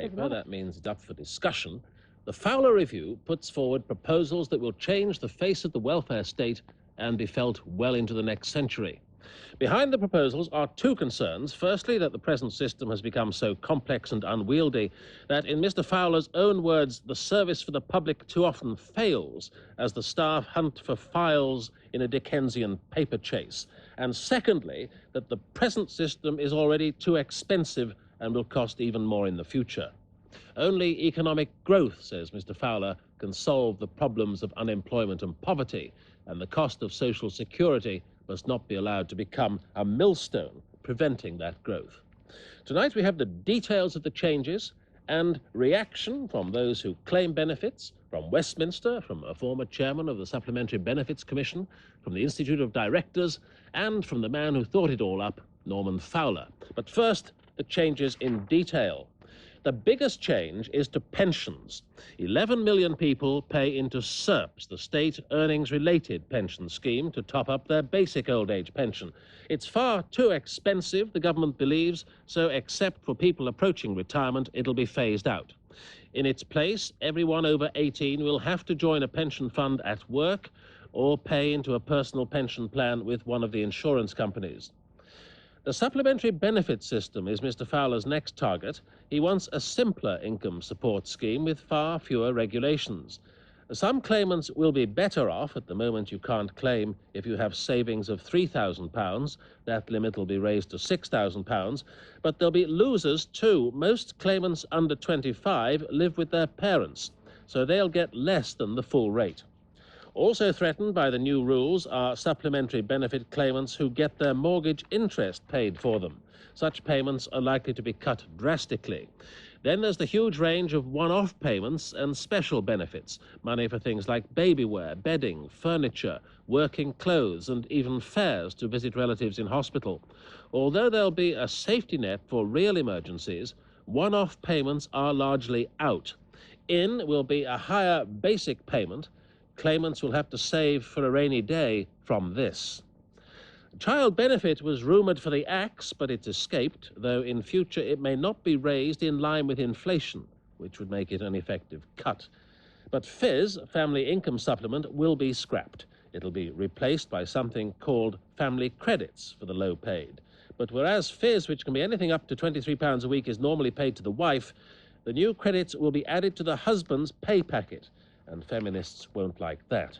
paper, that means it's up for discussion. The Fowler Review puts forward proposals that will change the face of the welfare state and be felt well into the next century. Behind the proposals are two concerns. Firstly, that the present system has become so complex and unwieldy that, in Mr. Fowler's own words, the service for the public too often fails as the staff hunt for files in a Dickensian paper chase. And secondly, that the present system is already too expensive and will cost even more in the future. Only economic growth, says Mr. Fowler, can solve the problems of unemployment and poverty, and the cost of social security must not be allowed to become a millstone preventing that growth. Tonight we have the details of the changes and reaction from those who claim benefits, from Westminster, from a former chairman of the Supplementary Benefits Commission, from the Institute of Directors, and from the man who thought it all up, Norman Fowler. But first, the changes in detail. The biggest change is to pensions. 11 million people pay into SERPs, the State Earnings-Related Pension Scheme, to top up their basic old age pension. It's far too expensive, the government believes, so except for people approaching retirement, it'll be phased out. In its place, everyone over 18 will have to join a pension fund at work or pay into a personal pension plan with one of the insurance companies. The supplementary benefit system is Mr. Fowler's next target. He wants a simpler income support scheme with far fewer regulations. Some claimants will be better off. At the moment, you can't claim if you have savings of £3,000. That limit will be raised to £6,000. But there'll be losers too. Most claimants under 25 live with their parents, so they'll get less than the full rate. Also threatened by the new rules are supplementary benefit claimants who get their mortgage interest paid for them. Such payments are likely to be cut drastically. Then there's the huge range of one-off payments and special benefits, money for things like baby wear, bedding, furniture, working clothes, and even fares to visit relatives in hospital. Although there'll be a safety net for real emergencies, one-off payments are largely out. In will be a higher basic payment. Claimants will have to save for a rainy day from this. Child benefit was rumoured for the axe, but it's escaped, though in future it may not be raised in line with inflation, which would make it an effective cut. But FIS, Family Income Supplement, will be scrapped. It'll be replaced by something called family credits for the low paid. But whereas FIS, which can be anything up to £23 a week, is normally paid to the wife, the new credits will be added to the husband's pay packet, and feminists won't like that.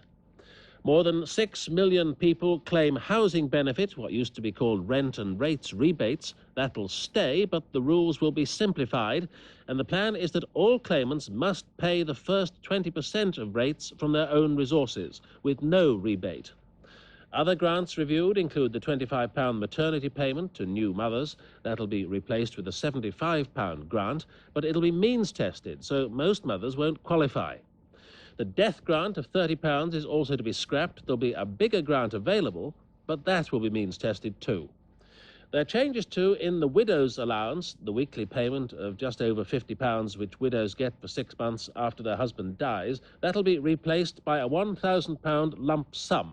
More than 6 million people claim housing benefit, what used to be called rent and rates rebates. That will stay, but the rules will be simplified, and the plan is that all claimants must pay the first 20% of rates from their own resources, with no rebate. Other grants reviewed include the £25 maternity payment to new mothers. That'll be replaced with a £75 grant, but it'll be means tested, so most mothers won't qualify. The death grant of £30 is also to be scrapped. There'll be a bigger grant available, but that will be means tested too. There are changes too in the widow's allowance, the weekly payment of just over £50 which widows get for 6 months after their husband dies. That'll be replaced by a £1,000 lump sum.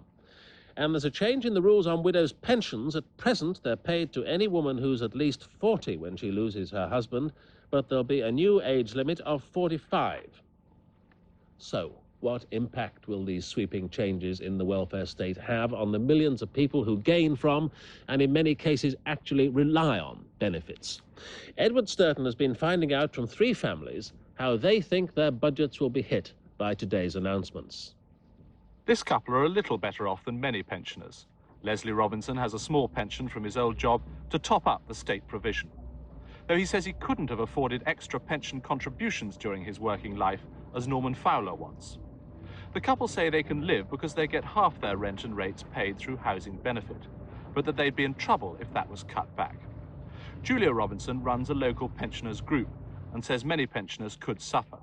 And there's a change in the rules on widows' pensions. At present, they're paid to any woman who's at least 40 when she loses her husband, but there'll be a new age limit of 45. So, what impact will these sweeping changes in the welfare state have on the millions of people who gain from, and in many cases actually rely on, benefits? Edward Sturton has been finding out from 3 families how they think their budgets will be hit by today's announcements. This couple are a little better off than many pensioners. Leslie Robinson has a small pension from his old job to top up the state provision. Though he says he couldn't have afforded extra pension contributions during his working life, as Norman Fowler wants. The couple say they can live because they get half their rent and rates paid through housing benefit, but that they'd be in trouble if that was cut back. Julia Robinson runs a local pensioners group and says many pensioners could suffer,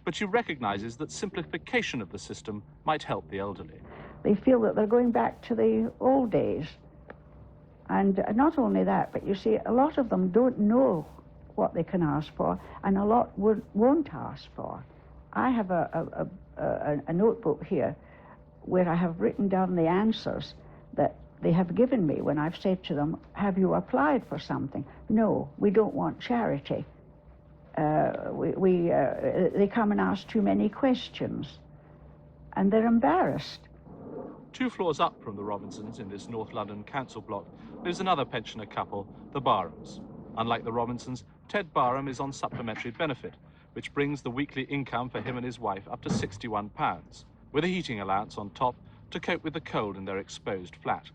but she recognises that simplification of the system might help the elderly. They feel that they're going back to the old days. And not only that, but you see, a lot of them don't know what they can ask for, and a lot won't ask for. I have a notebook here where I have written down the answers that they have given me when I've said to them, have you applied for something? No, we don't want charity. they come and ask too many questions, and they're embarrassed. 2 floors up from the Robinsons in this North London council block lives another pensioner couple, the Barhams. Unlike the Robinsons, Ted Barham is on supplementary benefit, which brings the weekly income for him and his wife up to £61, with a heating allowance on top to cope with the cold in their exposed flat.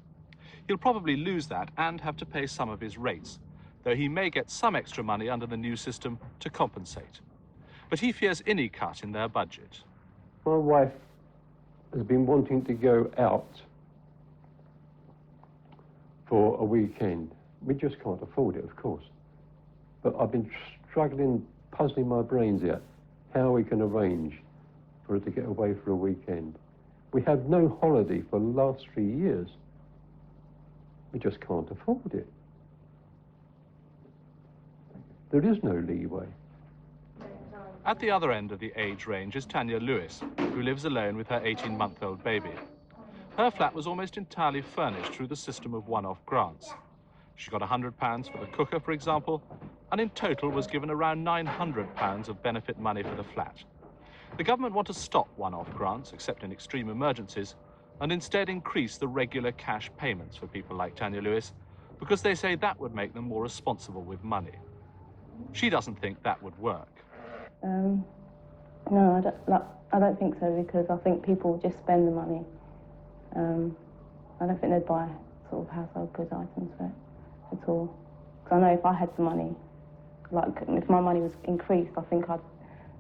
He'll probably lose that and have to pay some of his rates, though he may get some extra money under the new system to compensate. But he fears any cut in their budget. My wife has been wanting to go out for a weekend. We just can't afford it, of course. But I've been struggling, puzzling my brains out how we can arrange for her to get away for a weekend. We had no holiday for the last 3 years. We just can't afford it. There is no leeway. At the other end of the age range is Tanya Lewis, who lives alone with her 18-month-old baby. Her flat was almost entirely furnished through the system of one-off grants. She got £100 for the cooker, for example, and in total was given around £900 of benefit money for the flat. The government want to stop one-off grants, except in extreme emergencies, and instead increase the regular cash payments for people like Tanya Lewis, because they say that would make them more responsible with money. She doesn't think that would work. No, I don't think so, because I think people just spend the money. I don't think they'd buy sort of household goods items for it at all. Because I know if I had some money, like if my money was increased, I think I'd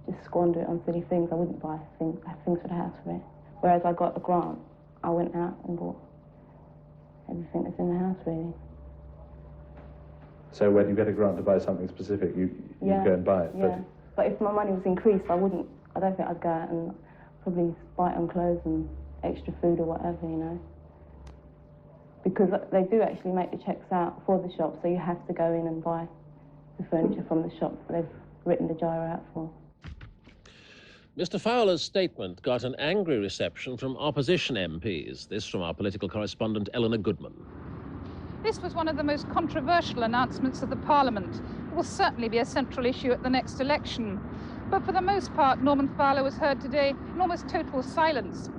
just squander it on silly things. I wouldn't buy things for the house for it. Whereas I got a grant, I went out and bought everything that's in the house, really. So when you get a grant to buy something specific, you go and buy it? Yeah, but if my money was increased, I don't think I'd go out and probably buy it on clothes and extra food or whatever, you know. Because they do actually make the checks out for the shop, so you have to go in and buy the furniture from the shop that they've written the gyro out for. Mr. Fowler's statement got an angry reception from opposition MPs. This from our political correspondent, Eleanor Goodman. This was one of the most controversial announcements of the Parliament. It will certainly be a central issue at the next election. But for the most part, Norman Fowler was heard today in almost total silence.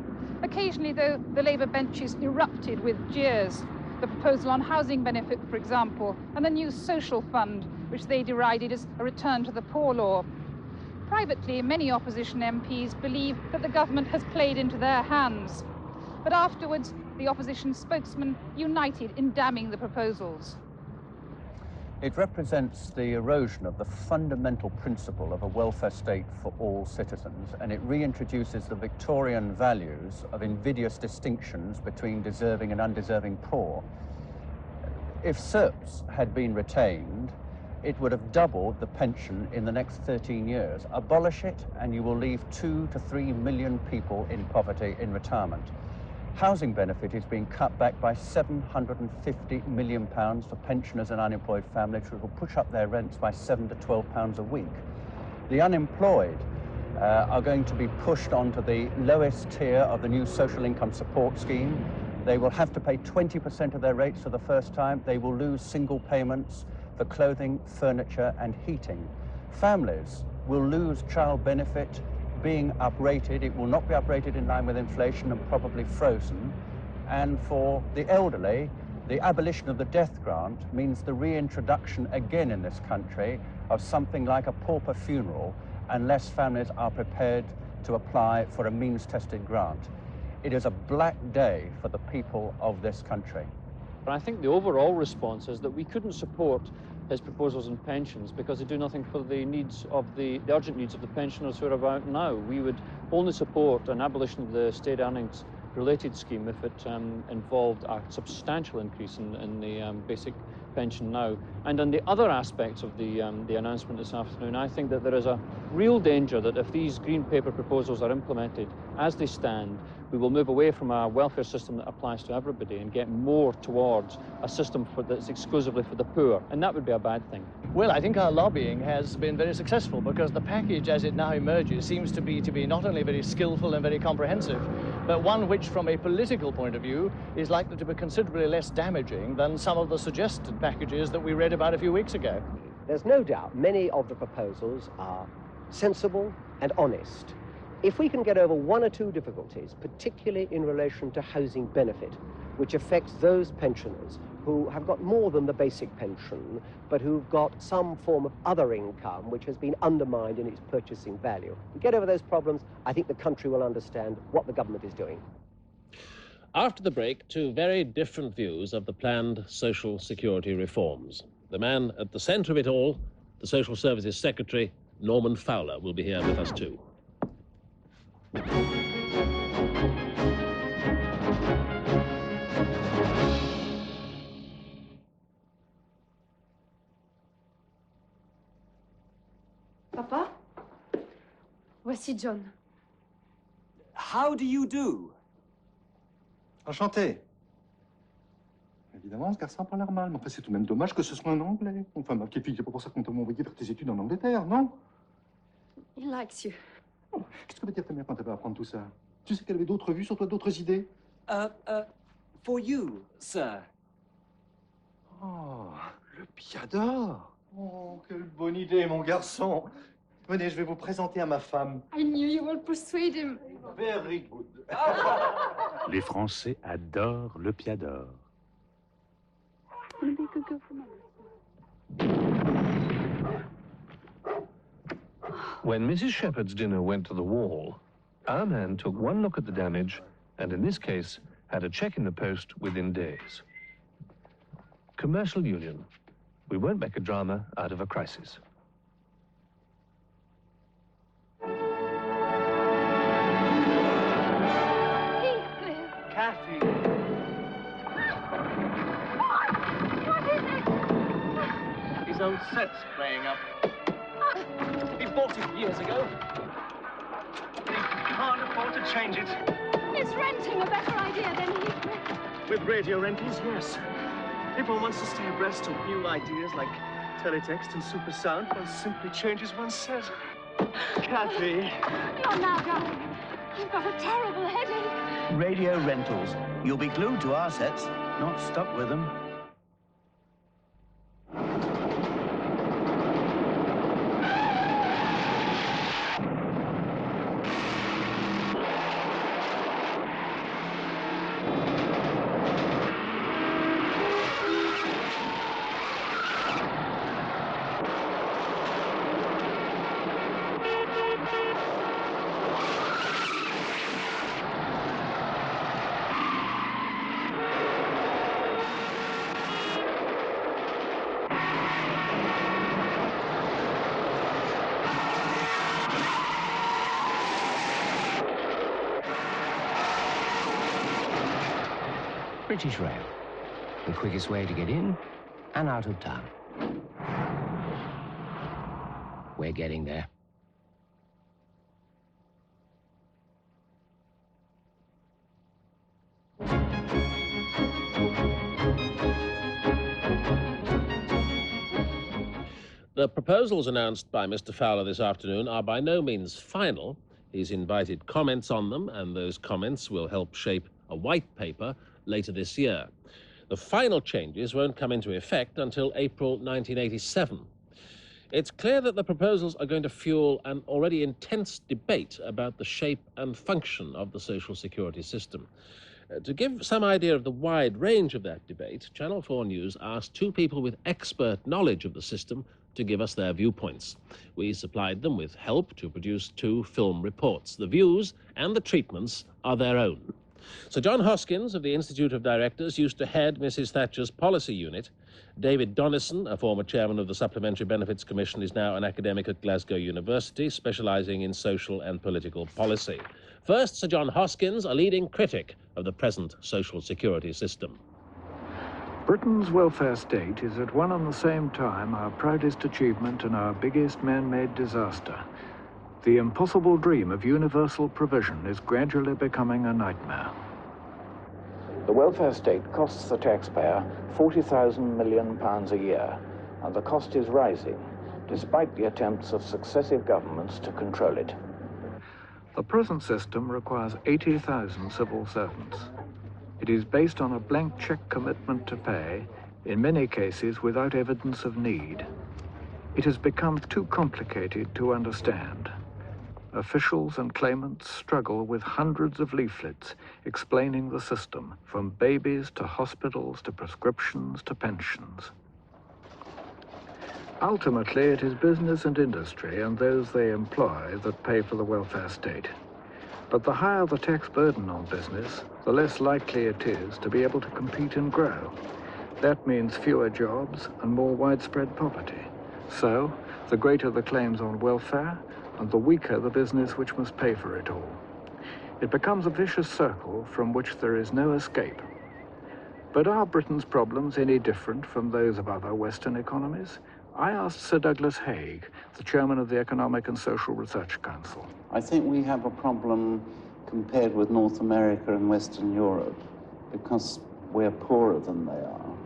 Occasionally, though, the Labour benches erupted with jeers. The proposal on housing benefit, for example, and the new social fund, which they derided as a return to the poor law. Privately, many opposition MPs believe that the government has played into their hands. But afterwards, the opposition spokesman united in damning the proposals. It represents the erosion of the fundamental principle of a welfare state for all citizens, and it reintroduces the Victorian values of invidious distinctions between deserving and undeserving poor. If SERPs had been retained, it would have doubled the pension in the next 13 years. Abolish it, and you will leave 2 to 3 million people in poverty in retirement. Housing benefit is being cut back by £750 million for pensioners and unemployed families, which will push up their rents by £7 to £12 a week. The unemployed are going to be pushed onto the lowest tier of the new social income support scheme. They will have to pay 20% of their rates for the first time. They will lose single payments for clothing, furniture and heating. Families will lose child benefit being uprated. It will not be uprated in line with inflation and probably frozen. And for the elderly, the abolition of the death grant means the reintroduction again in this country of something like a pauper funeral unless families are prepared to apply for a means-tested grant. It is a black day for the people of this country. I think the overall response is that we couldn't support his proposals on pensions because they do nothing for the needs of the urgent needs of the pensioners who are about now. We would only support an abolition of the state earnings related scheme if it involved a substantial increase in the basic pension now. And on the other aspects of the announcement this afternoon, I think that there is a real danger that if these green paper proposals are implemented as they stand, we will move away from a welfare system that applies to everybody and get more towards a system that's exclusively for the poor, and that would be a bad thing. Well, I think our lobbying has been very successful because the package as it now emerges seems to be not only very skillful and very comprehensive, but one which from a political point of view is likely to be considerably less damaging than some of the suggested packages that we read about a few weeks ago. There's no doubt many of the proposals are sensible and honest. If we can get over one or two difficulties, particularly in relation to housing benefit, which affects those pensioners who have got more than the basic pension, but who've got some form of other income which has been undermined in its purchasing value. We get over those problems, I think the country will understand what the government is doing. After the break, two very different views of the planned social security reforms. The man at the centre of it all, the Social Services Secretary, Norman Fowler, will be here with us too. Papa? Voici John. How do you do? Enchanté. Évidemment, ce garçon a pas l'air mal, mais enfin, c'est tout de même dommage que ce soit un Anglais. Enfin, ma petite fille, c'est pas pour ça qu'on t'a envoyé faire tes études en Angleterre, non? He likes you. Oh, qu'est-ce que veut dire ta mère quand elle va apprendre tout ça? Tu sais qu'elle avait d'autres vues sur toi, d'autres idées? For you, sir. Oh, le piador. Oh, quelle bonne idée, mon garçon. Venez, je vais vous présenter à ma femme. I knew you would persuade him. Very good. Les Français adorent le piador. When Mrs. Shepherd's dinner went to the wall, our man took one look at the damage and, in this case, had a check in the post within days. Commercial Union. We won't make a drama out of a crisis. Kathy. What is it? His old set's playing up. He bought it years ago. He can't afford to change it. Is renting a better idea than Heathcliff? With radio rentals, yes. If one wants to stay abreast of new ideas like teletext and supersound, one simply changes one's set. Kathy. Not now, darling. I've got a terrible headache. Radio rentals. You'll be glued to our sets, not stuck with them. British Rail, the quickest way to get in and out of town. We're getting there. The proposals announced by Mr. Fowler this afternoon are by no means final. He's invited comments on them, and those comments will help shape a white paper later this year. The final changes won't come into effect until April 1987. It's clear that the proposals are going to fuel an already intense debate about the shape and function of the social security system. To give some idea of the wide range of that debate, Channel 4 News asked two people with expert knowledge of the system to give us their viewpoints. We supplied them with help to produce two film reports. The views and the treatments are their own. Sir John Hoskins of the Institute of Directors used to head Mrs. Thatcher's policy unit. David Donison, a former chairman of the Supplementary Benefits Commission, is now an academic at Glasgow University, specialising in social and political policy. First, Sir John Hoskins, a leading critic of the present social security system. Britain's welfare state is at one and the same time our proudest achievement and our biggest man-made disaster. The impossible dream of universal provision is gradually becoming a nightmare. The welfare state costs the taxpayer £40,000 million a year, and the cost is rising, despite the attempts of successive governments to control it. The present system requires 80,000 civil servants. It is based on a blank check commitment to pay, in many cases without evidence of need. It has become too complicated to understand. Officials and claimants struggle with hundreds of leaflets explaining the system, from babies to hospitals to prescriptions to pensions. Ultimately, it is business and industry and those they employ that pay for the welfare state. But the higher the tax burden on business, the less likely it is to be able to compete and grow. That means fewer jobs and more widespread poverty. So, the greater the claims on welfare, and the weaker the business which must pay for it all. It becomes a vicious circle from which there is no escape. But are Britain's problems any different from those of other Western economies? I asked Sir Douglas Haig, the chairman of the Economic and Social Research Council. I think we have a problem compared with North America and Western Europe because we're poorer than they are.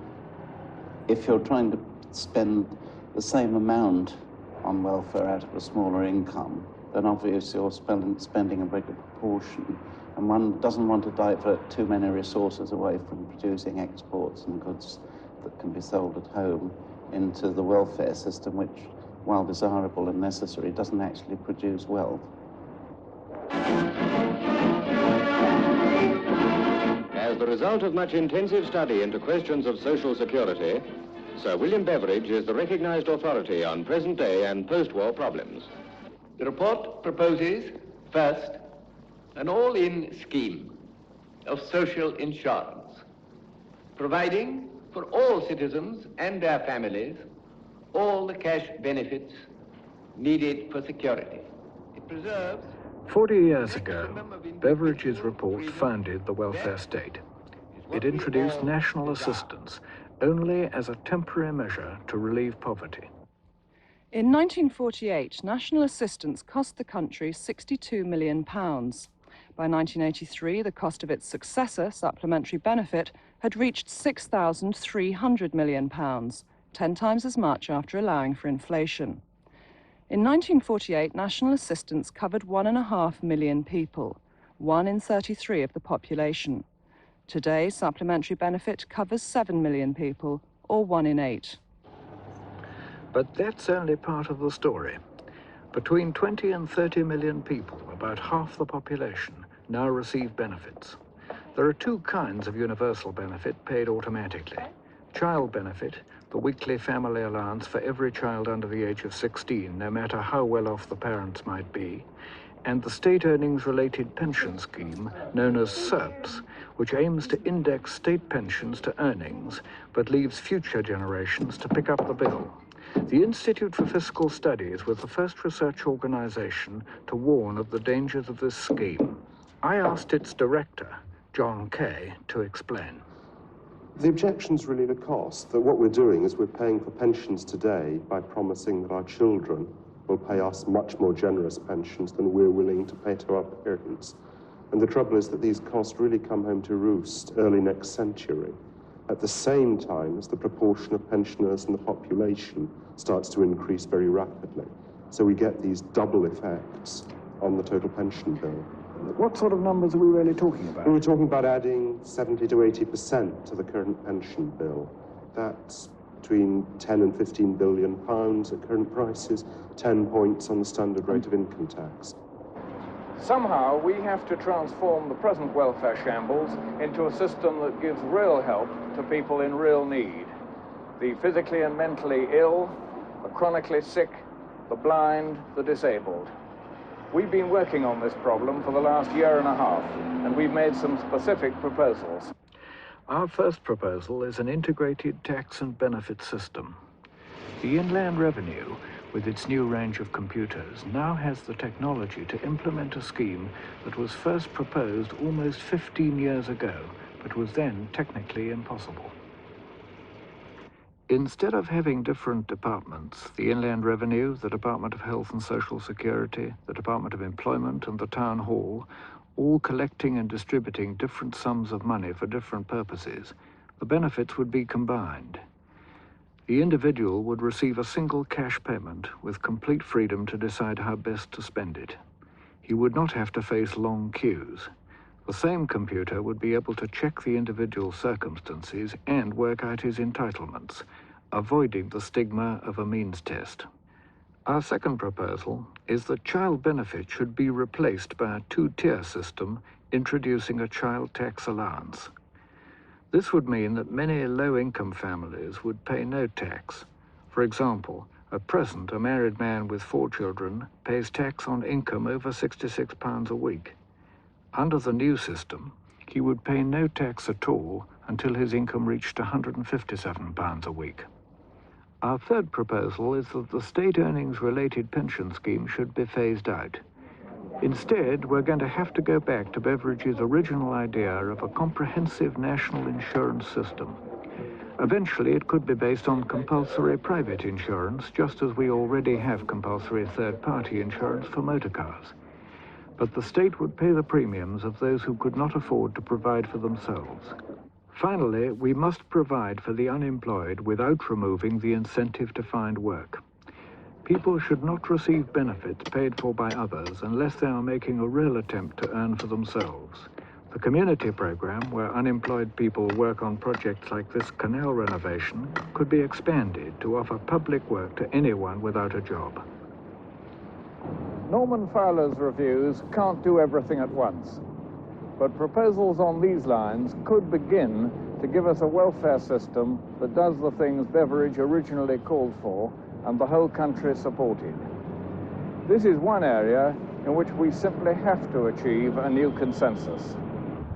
If you're trying to spend the same amount on welfare out of a smaller income, then obviously you're spending a bigger proportion. And one doesn't want to divert too many resources away from producing exports and goods that can be sold at home into the welfare system, which, while desirable and necessary, doesn't actually produce wealth. As the result of much intensive study into questions of social security, Sir William Beveridge is the recognized authority on present-day and post-war problems. The report proposes, first, an all-in scheme of social insurance, providing for all citizens and their families all the cash benefits needed for security. It preserves... 40 years ago, Beveridge's report founded the welfare state. It introduced national assistance only as a temporary measure to relieve poverty. In 1948, national assistance cost the country £62 million. By 1983, the cost of its successor, supplementary benefit, had reached £6,300 million, 10 times as much after allowing for inflation. In 1948, national assistance covered 1.5 million people, 1 in 33 of the population. Today, supplementary benefit covers 7 million people, or 1 in 8. But that's only part of the story. Between 20 and 30 million people, about half the population, now receive benefits. There are two kinds of universal benefit paid automatically. Child benefit, the weekly family allowance for every child under the age of 16, no matter how well off the parents might be, and the state earnings-related pension scheme known as SERPS, which aims to index state pensions to earnings, but leaves future generations to pick up the bill. The Institute for Fiscal Studies was the first research organization to warn of the dangers of this scheme. I asked its director, John Kay, to explain. The objection's really the cost, that what we're doing is we're paying for pensions today by promising that our children will pay us much more generous pensions than we're willing to pay to our parents. And the trouble is that these costs really come home to roost early next century, at the same time as the proportion of pensioners in the population starts to increase very rapidly. So we get these double effects on the total pension bill. What sort of numbers are we really talking about? We're talking about adding 70 to 80% to the current pension bill. That's between 10 and 15 billion pounds at current prices, 10 points on the standard rate of income tax. Somehow, we have to transform the present welfare shambles into a system that gives real help to people in real need. The physically and mentally ill, the chronically sick, the blind, the disabled. We've been working on this problem for the last year and a half, and we've made some specific proposals. Our first proposal is an integrated tax and benefit system. The Inland Revenue, with its new range of computers, now has the technology to implement a scheme that was first proposed almost 15 years ago, but was then technically impossible. Instead of having different departments, the Inland Revenue, the Department of Health and Social Security, the Department of Employment, and the Town Hall, all collecting and distributing different sums of money for different purposes, the benefits would be combined. The individual would receive a single cash payment with complete freedom to decide how best to spend it. He would not have to face long queues. The same computer would be able to check the individual circumstances and work out his entitlements, avoiding the stigma of a means test. Our second proposal is that child benefit should be replaced by a two-tier system introducing a child tax allowance. This would mean that many low-income families would pay no tax. For example, at present, a married man with 4 children pays tax on income over £66 a week. Under the new system, he would pay no tax at all until his income reached £157 a week. Our third proposal is that the state earnings-related pension scheme should be phased out. Instead, we're going to have to go back to Beveridge's original idea of a comprehensive national insurance system. Eventually, it could be based on compulsory private insurance, just as we already have compulsory third-party insurance for motor cars. But the state would pay the premiums of those who could not afford to provide for themselves. Finally, we must provide for the unemployed without removing the incentive to find work. People should not receive benefits paid for by others unless they are making a real attempt to earn for themselves. The community program, where unemployed people work on projects like this canal renovation, could be expanded to offer public work to anyone without a job. Norman Fowler's reviews can't do everything at once, but proposals on these lines could begin to give us a welfare system that does the things Beveridge originally called for and the whole country supported. This is one area in which we simply have to achieve a new consensus.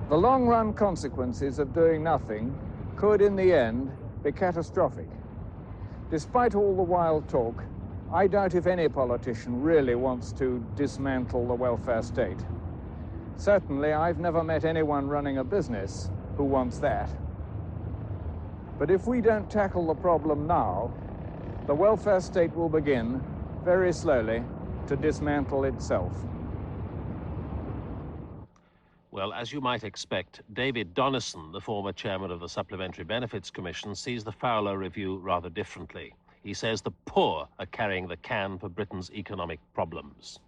The long-run consequences of doing nothing could, in the end, be catastrophic. Despite all the wild talk, I doubt if any politician really wants to dismantle the welfare state. Certainly, I've never met anyone running a business who wants that. But if we don't tackle the problem now, the welfare state will begin, very slowly, to dismantle itself. Well, as you might expect, David Donison, the former chairman of the Supplementary Benefits Commission, sees the Fowler Review rather differently. He says the poor are carrying the can for Britain's economic problems.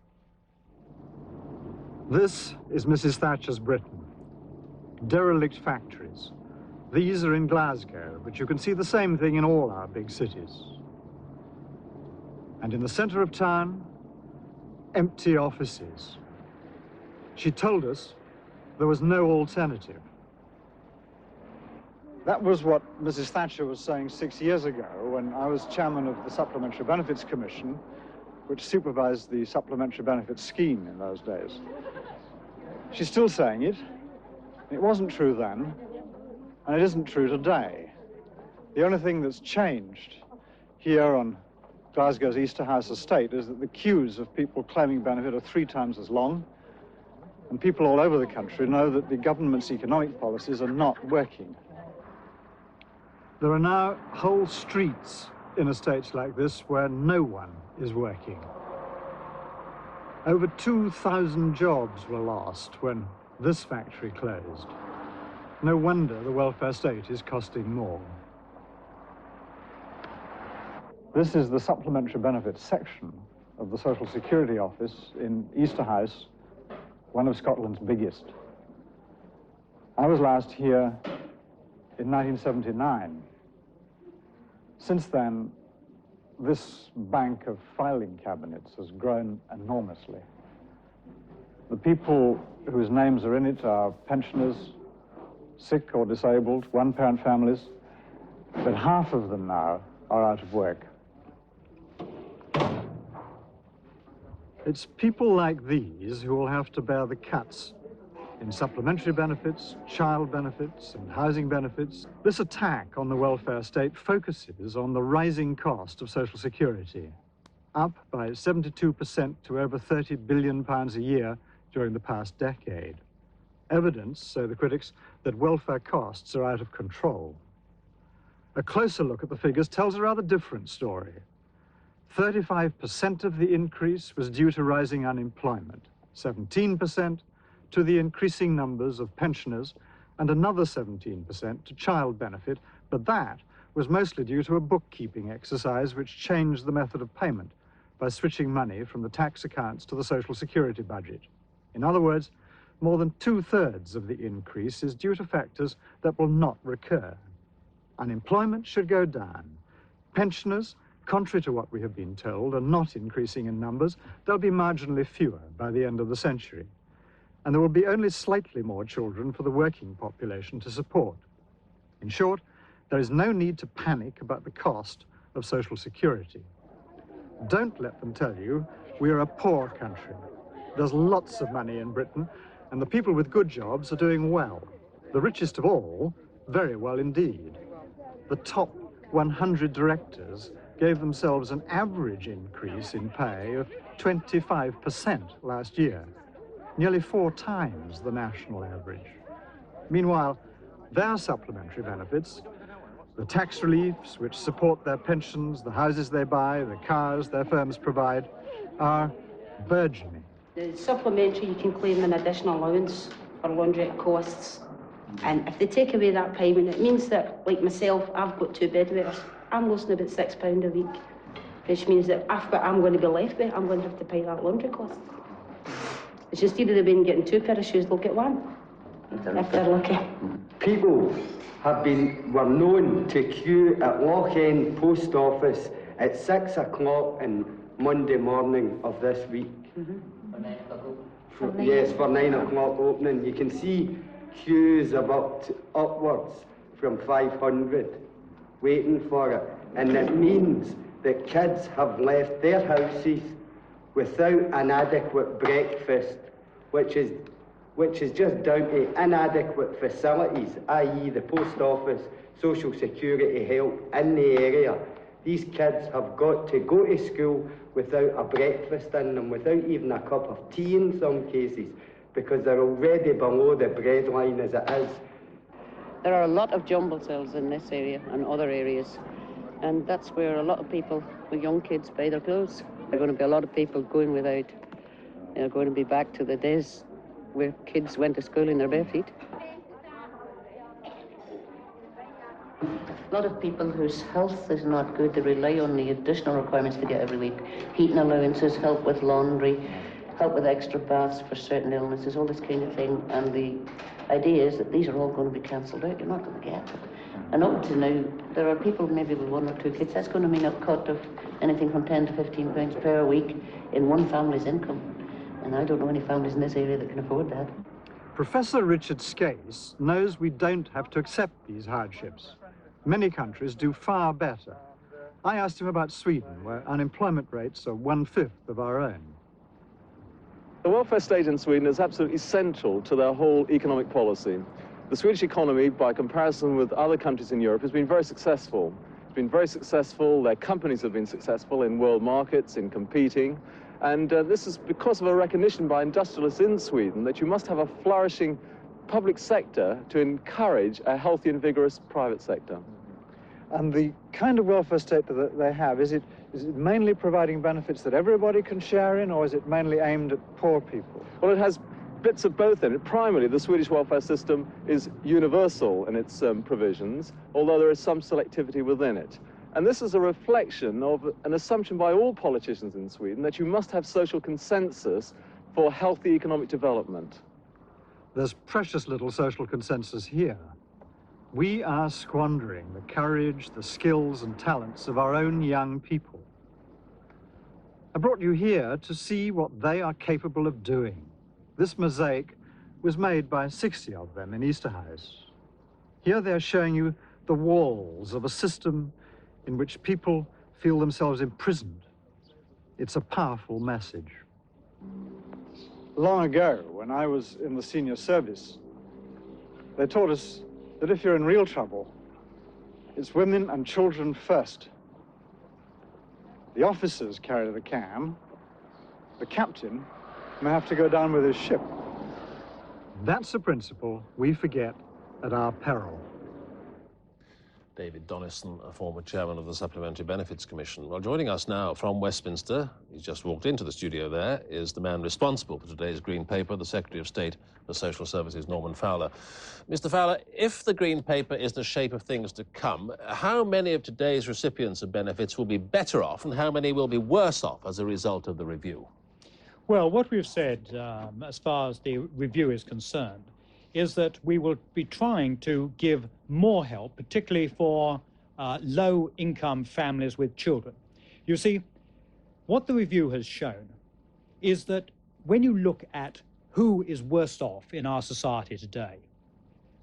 This is Mrs. Thatcher's Britain. Derelict factories. These are in Glasgow, but you can see the same thing in all our big cities. And in the centre of town, empty offices. She told us there was no alternative. That was what Mrs. Thatcher was saying 6 years ago when I was chairman of the Supplementary Benefits Commission, which supervised the supplementary benefits scheme in those days. She's still saying it. It wasn't true then, and it isn't true today. The only thing that's changed here on Glasgow's Easterhouse estate is that the queues of people claiming benefit are 3 times as long, and people all over the country know that the government's economic policies are not working. There are now whole streets in estates like this where no one is working. Over 2,000 jobs were lost when this factory closed. No wonder the welfare state is costing more. This is the supplementary benefits section of the Social Security Office in Easterhouse, one of Scotland's biggest. I was last here in 1979. Since then, this bank of filing cabinets has grown enormously. The people whose names are in it are pensioners, sick or disabled, one-parent families, but half of them now are out of work. It's people like these who will have to bear the cuts in supplementary benefits, child benefits, and housing benefits. This attack on the welfare state focuses on the rising cost of social security, up by 72% to over £30 billion a year during the past decade. Evidence, so the critics, that welfare costs are out of control. A closer look at the figures tells a rather different story. 35% of the increase was due to rising unemployment, 17% to the increasing numbers of pensioners, and another 17% to child benefit, but that was mostly due to a bookkeeping exercise which changed the method of payment by switching money from the tax accounts to the Social Security budget. In other words, more than 2/3 of the increase is due to factors that will not recur. Unemployment should go down. Pensioners Contrary to what we have been told, are not increasing in numbers. There'll be marginally fewer by the end of the century. And there will be only slightly more children for the working population to support. In short, there is no need to panic about the cost of social security. Don't let them tell you we're a poor country. There's lots of money in Britain, and the people with good jobs are doing well. The richest of all, very well indeed. The top 100 directors gave themselves an average increase in pay of 25% last year, nearly 4 times the national average. Meanwhile, their supplementary benefits, the tax reliefs which support their pensions, the houses they buy, the cars their firms provide, are burgeoning. The supplementary, you can claim an additional allowance for laundrette costs. And if they take away that payment, it means that, like myself, I've got 2 bedwetters. I'm losing about £6 a week, which means that I'm going to be left with, I'm going to have to pay that laundry cost. It's just either they've been getting 2 pairs of shoes, they'll get 1, if they're lucky. People were known to queue at Loch End Post Office at 6 o'clock on Monday morning of this week. Yes, for 9 o'clock opening. You can see queues of upwards from 500 waiting for it. And it means that kids have left their houses without an adequate breakfast, which is just down to inadequate facilities, i.e. the post office, social security help in the area. These kids have got to go to school without a breakfast in them, without even a cup of tea in some cases, because they're already below the breadline as it is. There are a lot of jumble cells in this area and other areas, and that's where a lot of people with young kids buy their clothes. There are going to be a lot of people going without. They're going to be back to the days where kids went to school in their bare feet. A lot of people whose health is not good, they rely on the additional requirements they get every week. Heating allowances, help with laundry, help with extra baths for certain illnesses, all this kind of thing. And the idea is that these are all going to be cancelled out. You're not going to get it. And up to now, there are people maybe with 1 or 2 kids. That's going to mean a cut of anything from £10 to £15 per week in one family's income. And I don't know any families in this area that can afford that. Professor Richard Scase knows we don't have to accept these hardships. Many countries do far better. I asked him about Sweden, where unemployment rates are 1/5 of our own. The welfare state in Sweden is absolutely central to their whole economic policy. The Swedish economy, by comparison with other countries in Europe, has been very successful. It's been very successful. Their companies have been successful in world markets, in competing. And this is because of a recognition by industrialists in Sweden that you must have a flourishing public sector to encourage a healthy and vigorous private sector. And the kind of welfare state that they have, is it mainly providing benefits that everybody can share in, or is it mainly aimed at poor people? Well, it has bits of both in it. Primarily, the Swedish welfare system is universal in its provisions, although there is some selectivity within it. And this is a reflection of an assumption by all politicians in Sweden that you must have social consensus for healthy economic development. There's precious little social consensus here. We are squandering the courage, the skills and talents of our own young people. I brought you here to see what they are capable of doing. This mosaic was made by 60 of them in Easterhouse. Here they're showing you the walls of a system in which people feel themselves imprisoned. It's a powerful message. Long ago, when I was in the senior service, they taught us that if you're in real trouble, it's women and children first. The officers carry the can. The captain may have to go down with his ship. That's a principle we forget at our peril. David Donison, a former chairman of the Supplementary Benefits Commission. Well, joining us now from Westminster, he's just walked into the studio there, is the man responsible for today's Green Paper, the Secretary of State for Social Services, Norman Fowler. Mr. Fowler, if the Green Paper is the shape of things to come, how many of today's recipients of benefits will be better off and how many will be worse off as a result of the review? Well, what we've said, as far as the review is concerned, is that we will be trying to give more help, particularly for low-income families with children. You see, what the review has shown is that when you look at who is worst off in our society today,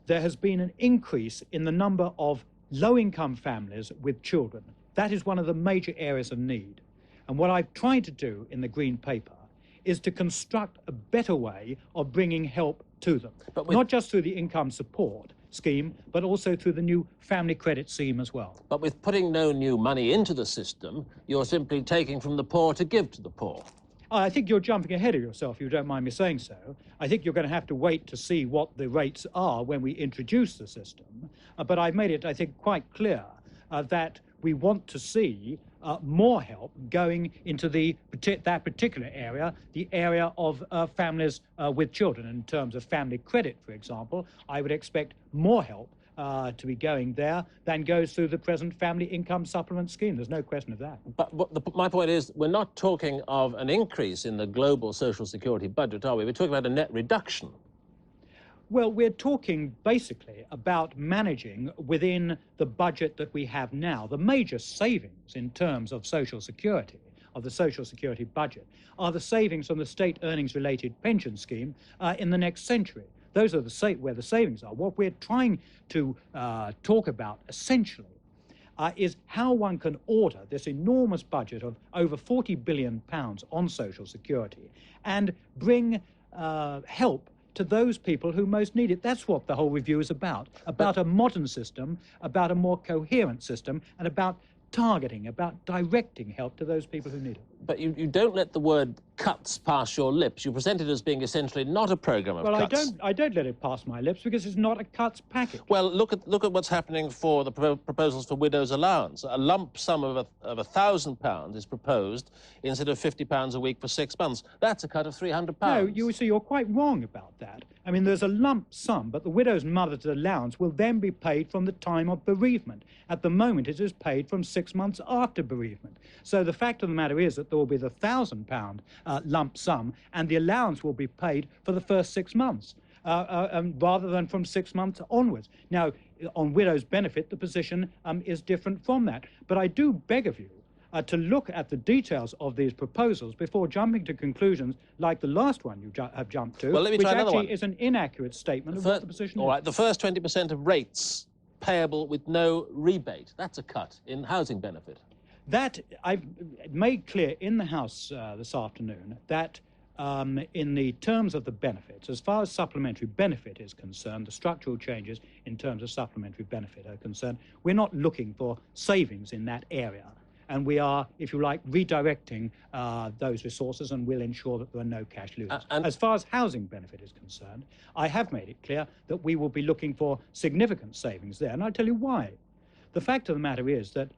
there has been an increase in the number of low-income families with children. That is one of the major areas of need. And what I've tried to do in the Green Paper is to construct a better way of bringing help to them, not just through the income support scheme, but also through the new family credit scheme as well. But with putting no new money into the system, you're simply taking from the poor to give to the poor. I think you're jumping ahead of yourself, if you don't mind me saying so. I think you're going to have to wait to see what the rates are when we introduce the system. But I've made it, I think, quite clear that we want to see more help going into that particular area, the area of families with children. In terms of family credit, for example, I would expect more help to be going there than goes through the present family income supplement scheme. There's no question of that. But my point is, we're not talking of an increase in the global social security budget, are we? We're talking about a net reduction. Well, we're talking basically about managing within the budget that we have now. The major savings in terms of social security, of the social security budget, are the savings from the state earnings-related pension scheme in the next century. Those are where the savings are. What we're trying to talk about, essentially, is how one can order this enormous budget of over £40 billion on social security and bring help to those people who most need it. That's what the whole review is about a modern system, about a more coherent system, and about targeting, about directing help to those people who need it. But you don't let the word cuts pass your lips. You present it as being essentially not a programme of cuts. Well, I don't let it pass my lips because it's not a cuts package. Well, look at what's happening for the proposals for widows' allowance. A lump sum of £1,000 is proposed instead of £50 a week for 6 months. That's a cut of £300. No, you see, you're quite wrong about that. I mean, there's a lump sum, but the widow's mother's allowance will then be paid from the time of bereavement. At the moment, it is paid from 6 months after bereavement. So the fact of the matter is that there will be the £1,000 lump sum, and the allowance will be paid for the first 6 months, rather than from 6 months onwards. Now, on widow's benefit, the position is different from that. But I do beg of you to look at the details of these proposals before jumping to conclusions like the last one you have jumped to, well, let me which try another actually one. Is an inaccurate statement of what the position is. All right, the first 20% of rates payable with no rebate. That's a cut in housing benefit. That I've made clear in the House this afternoon that in the terms of the benefits, as far as supplementary benefit is concerned, the structural changes in terms of supplementary benefit are concerned, we're not looking for savings in that area. And we are, if you like, redirecting those resources, and will ensure that there are no cash losers. As far as housing benefit is concerned, I have made it clear that we will be looking for significant savings there, and I'll tell you why. The fact of the matter is that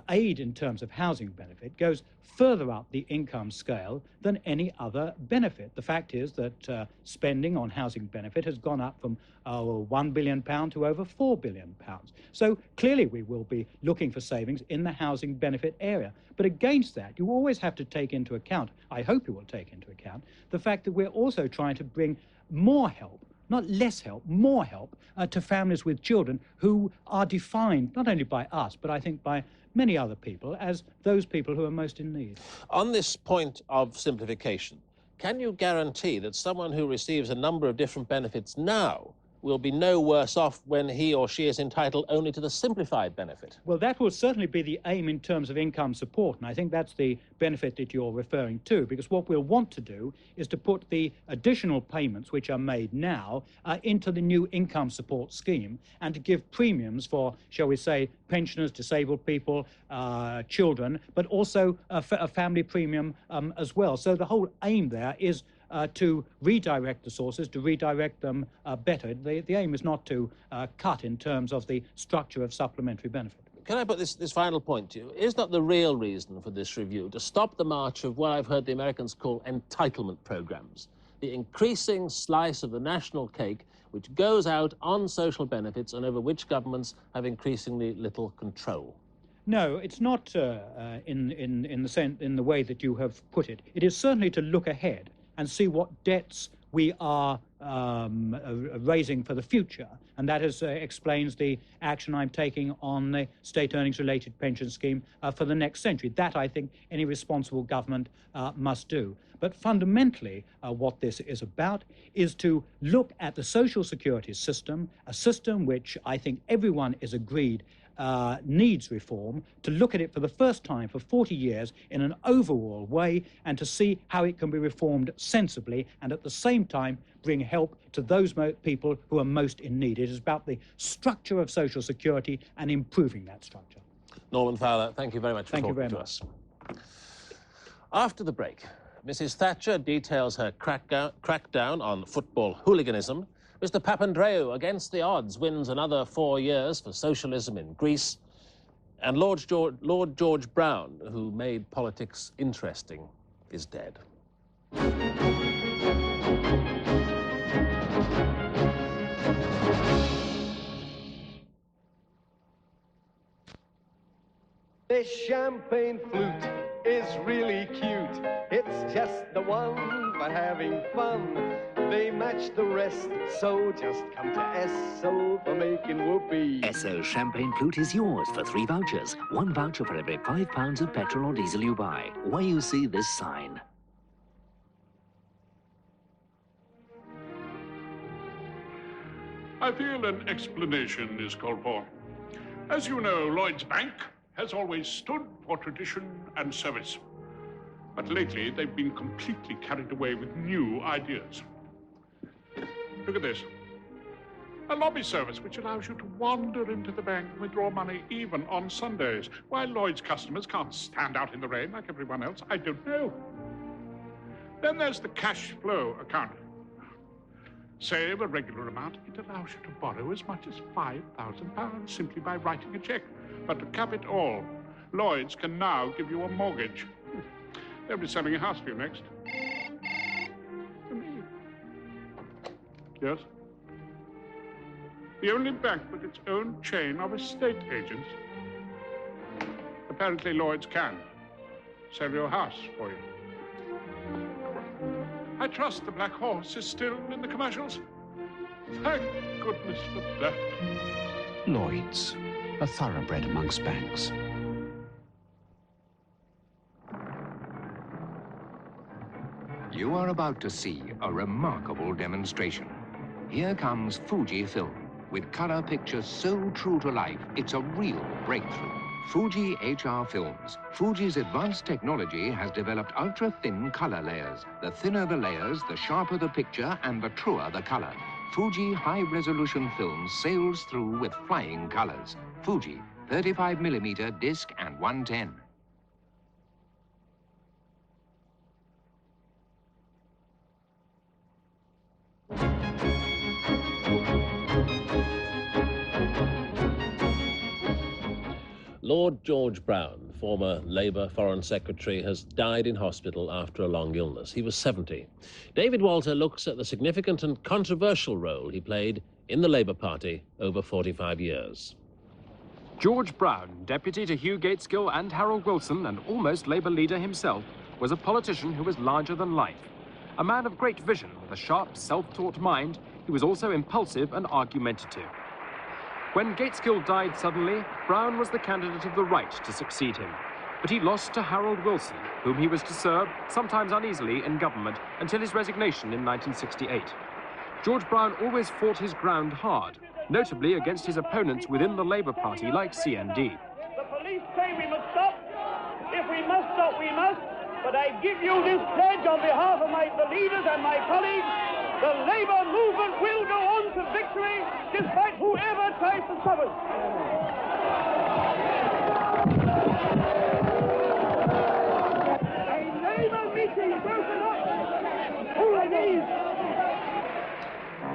aid in terms of housing benefit goes further up the income scale than any other benefit. The fact is that spending on housing benefit has gone up from £1 billion to over £4 billion. So clearly we will be looking for savings in the housing benefit area. But against that, you always have to take into account, I hope you will take into account, the fact that we're also trying to bring more help, not less help, more help to families with children who are defined not only by us, but I think by many other people as those people who are most in need. On this point of simplification, can you guarantee that someone who receives a number of different benefits now will be no worse off when he or she is entitled only to the simplified benefit? Well, that will certainly be the aim in terms of income support, and I think that's the benefit that you're referring to, because what we'll want to do is to put the additional payments which are made now into the new income support scheme, and to give premiums for, shall we say, pensioners, disabled people, children, but also a family premium as well. So the whole aim there is to redirect the sources, to redirect them better. The aim is not to cut in terms of the structure of supplementary benefit. Can I put this final point to you? Is not the real reason for this review to stop the march of what I've heard the Americans call entitlement programs, the increasing slice of the national cake which goes out on social benefits and over which governments have increasingly little control? No, it's not in the way that you have put it. It is certainly to look ahead and see what debts we are raising for the future, and that explains the action I'm taking on the state earnings-related pension scheme for the next century. That, I think, any responsible government must do. But fundamentally, what this is about is to look at the social security system, a system which I think everyone is agreed needs reform, to look at it for the first time for 40 years in an overall way, and to see how it can be reformed sensibly and at the same time bring help to those people who are most in need. It is about the structure of social security and improving that structure. Norman Fowler, thank you very much for talking to us. After the break, Mrs. Thatcher details her crackdown on football hooliganism. Mr. Papandreou, against the odds, wins another 4 years for socialism in Greece. And Lord George Brown, who made politics interesting, is dead. This champagne flute is really cute. It's just the one for having fun. They match the rest, so just come to Esso for making whoopee. Esso champagne flute is yours for 3 vouchers. 1 voucher for every £5 of petrol or diesel you buy. Where you see this sign. I feel an explanation is called for. As you know, Lloyds Bank has always stood for tradition and service. But lately, they've been completely carried away with new ideas. Look at this. A lobby service which allows you to wander into the bank and withdraw money even on Sundays. Why Lloyd's customers can't stand out in the rain like everyone else, I don't know. Then there's the cash flow account. Save a regular amount, it allows you to borrow as much as £5,000 simply by writing a cheque. But to cap it all, Lloyds can now give you a mortgage. They'll be selling a house for you next. Yes? The only bank with its own chain of estate agents. Apparently Lloyds can sell your house for you. I trust the Black Horse is still in the commercials. Thank goodness for that. Lloyds, a thoroughbred amongst banks. You are about to see a remarkable demonstration. Here comes Fuji film, with color pictures so true to life, it's a real breakthrough. Fuji HR films. Fuji's advanced technology has developed ultra-thin color layers. The thinner the layers, the sharper the picture and the truer the color. Fuji high-resolution film sails through with flying colors. Fuji, 35mm disc and 110. Lord George Brown, former Labour Foreign Secretary, has died in hospital after a long illness. He was 70. David Walter looks at the significant and controversial role he played in the Labour Party over 45 years. George Brown, deputy to Hugh Gateskill and Harold Wilson, and almost Labour leader himself, was a politician who was larger than life. A man of great vision with a sharp, self-taught mind, he was also impulsive and argumentative. When Gateskill died suddenly, Brown was the candidate of the right to succeed him. But he lost to Harold Wilson, whom he was to serve, sometimes uneasily, in government until his resignation in 1968. George Brown always fought his ground hard, notably against his opponents within the Labour Party like CND. The police say we must stop. If we must stop, we must. But I give you this pledge on behalf of the leaders and my colleagues. The Labour movement will go on to victory despite whoever tries to stop us. A Labour meeting broken up. Who are these?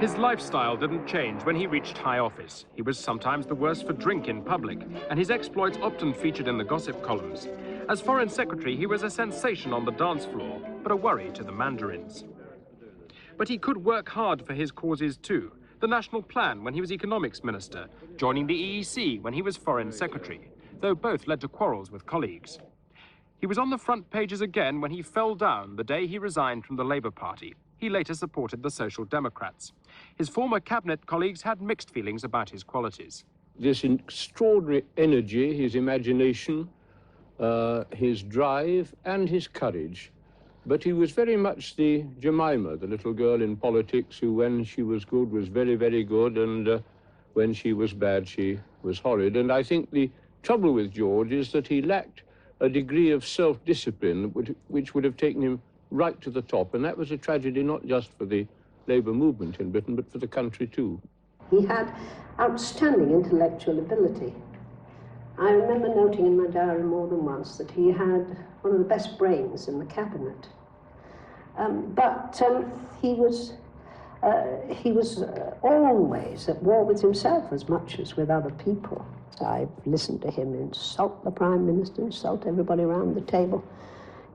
His lifestyle didn't change when he reached high office. He was sometimes the worse for drink in public, and his exploits often featured in the gossip columns. As Foreign Secretary, he was a sensation on the dance floor, but a worry to the mandarins. But he could work hard for his causes too. The National Plan when he was Economics Minister, joining the EEC when he was Foreign Secretary, though both led to quarrels with colleagues. He was on the front pages again when he fell down the day he resigned from the Labour Party. he later supported the Social Democrats. His former cabinet colleagues had mixed feelings about his qualities. This extraordinary energy, his imagination, his drive and his courage. But he was very much the Jemima, the little girl in politics who, when she was good, was very, very good, and when she was bad, she was horrid. And I think the trouble with George is that he lacked a degree of self-discipline which would have taken him right to the top. And that was a tragedy not just for the Labour movement in Britain, but for the country too. He had outstanding intellectual ability. I remember noting in my diary more than once that he had one of the best brains in the cabinet. But he was always at war with himself as much as with other people. I've listened to him insult the Prime Minister, insult everybody around the table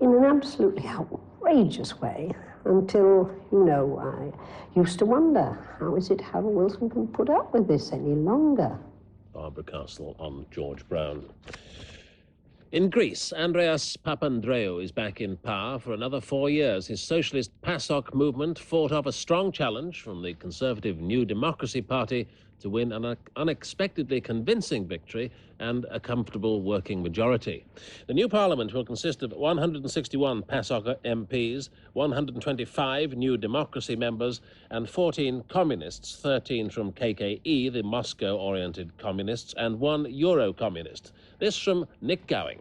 in an absolutely outrageous way until, you know, I used to wonder, how is it Harold Wilson can put up with this any longer? Barbara Castle on George Brown. In Greece, Andreas Papandreou is back in power for another 4 years. His socialist PASOK movement fought off a strong challenge from the conservative New Democracy Party to win an unexpectedly convincing victory and a comfortable working majority. The new parliament will consist of 161 PASOK MPs, 125 New Democracy members, and 14 communists, 13 from KKE, the Moscow-oriented communists, and 1 Euro-communist. This from Nick Gowing.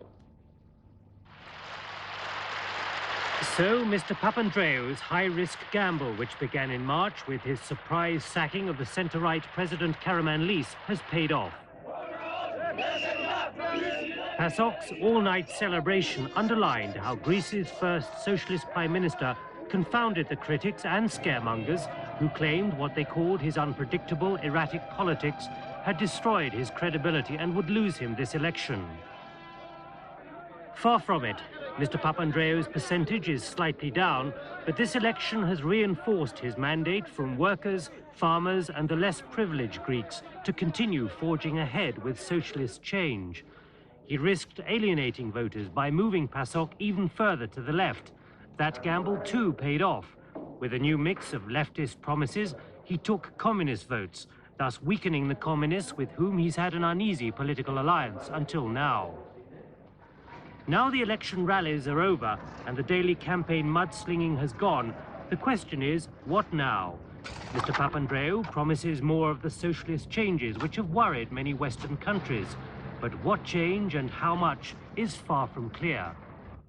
So, Mr. Papandreou's high-risk gamble, which began in March with his surprise sacking of the centre-right President Karamanlis, has paid off. PASOK's all-night celebration underlined how Greece's first socialist prime minister confounded the critics and scaremongers who claimed what they called his unpredictable, erratic politics had destroyed his credibility and would lose him this election. Far from it. Mr. Papandreou's percentage is slightly down, but this election has reinforced his mandate from workers, farmers and the less privileged Greeks to continue forging ahead with socialist change. He risked alienating voters by moving PASOK even further to the left. That gamble too paid off. With a new mix of leftist promises, he took communist votes, thus weakening the communists with whom he's had an uneasy political alliance until now. Now the election rallies are over and the daily campaign mudslinging has gone, the question is, what now? Mr. Papandreou promises more of the socialist changes which have worried many Western countries. But what change and how much is far from clear.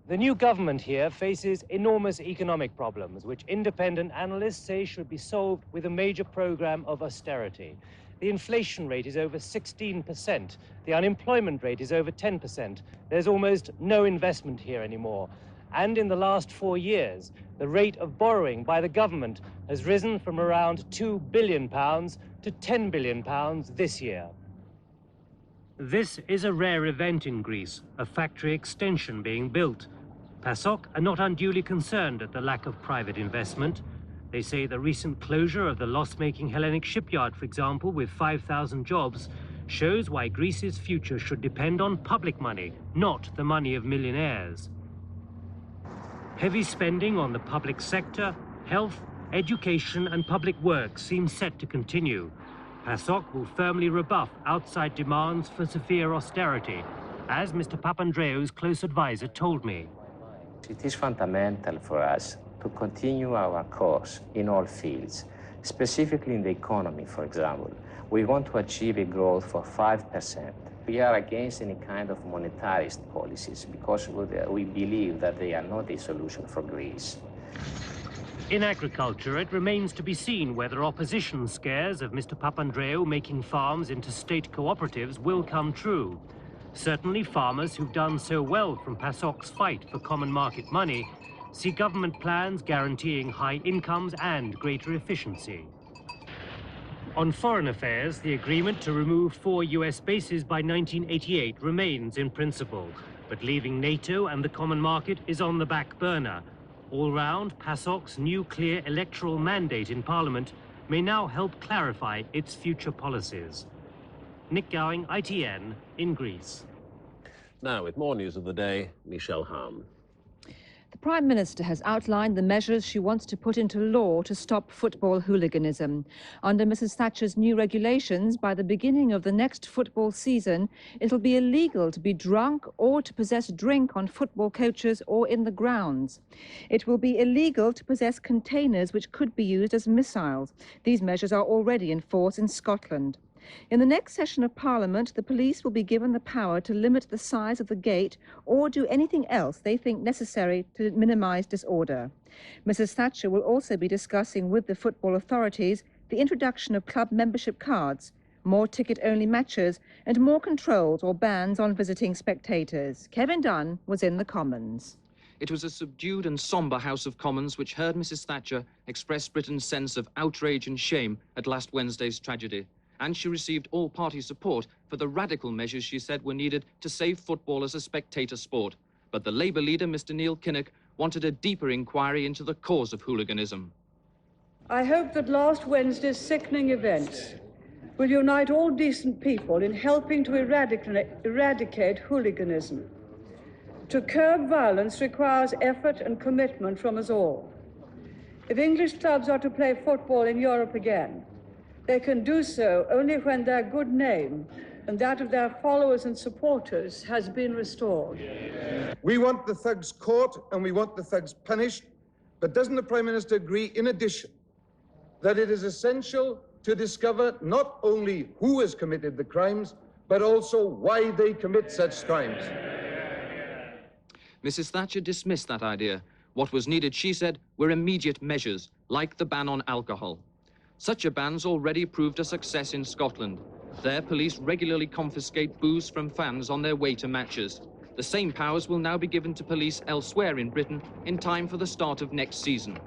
The new government here faces enormous economic problems, which independent analysts say should be solved with a major program of austerity. The inflation rate is over 16%. The unemployment rate is over 10%. There's almost no investment here anymore. And in the last 4 years, the rate of borrowing by the government has risen from around £2 billion to £10 billion this year. This is a rare event in Greece, a factory extension being built. PASOK are not unduly concerned at the lack of private investment. They say the recent closure of the loss-making Hellenic shipyard, for example, with 5,000 jobs, shows why Greece's future should depend on public money, not the money of millionaires. Heavy spending on the public sector, health, education and public works seems set to continue. PASOK will firmly rebuff outside demands for severe austerity, as Mr. Papandreou's close advisor told me. It is fundamental for us to continue our course in all fields, specifically in the economy, for example. We want to achieve a growth for 5%. We are against any kind of monetarist policies because we believe that they are not a solution for Greece. In agriculture, it remains to be seen whether opposition scares of Mr. Papandreou making farms into state cooperatives will come true. Certainly farmers who've done so well from PASOK's fight for common market money see government plans guaranteeing high incomes and greater efficiency. On foreign affairs, the agreement to remove 4 US bases by 1988 remains in principle, but leaving NATO and the common market is on the back burner. All round, PASOK's new clear electoral mandate in Parliament may now help clarify its future policies. Nick Gowing, ITN, in Greece. Now, with more news of the day, Michelle Hahn. The Prime Minister has outlined the measures she wants to put into law to stop football hooliganism. Under Mrs Thatcher's new regulations, by the beginning of the next football season, it'll be illegal to be drunk or to possess drink on football coaches or in the grounds. It will be illegal to possess containers which could be used as missiles. These measures are already in force in Scotland. In the next session of Parliament, the police will be given the power to limit the size of the gate or do anything else they think necessary to minimise disorder. Mrs Thatcher will also be discussing with the football authorities the introduction of club membership cards, more ticket-only matches and more controls or bans on visiting spectators. Kevin Dunn was in the Commons. It was a subdued and sombre House of Commons which heard Mrs Thatcher express Britain's sense of outrage and shame at last Wednesday's tragedy. And she received all-party support for the radical measures she said were needed to save football as a spectator sport. But the Labour leader, Mr Neil Kinnock, wanted a deeper inquiry into the cause of hooliganism. I hope that last Wednesday's sickening events will unite all decent people in helping to eradicate hooliganism. To curb violence requires effort and commitment from us all. If English clubs are to play football in Europe again, they can do so only when their good name and that of their followers and supporters has been restored. We want the thugs caught and we want the thugs punished, but doesn't the Prime Minister agree, in addition, that it is essential to discover not only who has committed the crimes, but also why they commit such crimes? Mrs Thatcher dismissed that idea. What was needed, she said, were immediate measures, like the ban on alcohol. Such a ban's already proved a success in Scotland. There, police regularly confiscate booze from fans on their way to matches. The same powers will now be given to police elsewhere in Britain in time for the start of next season.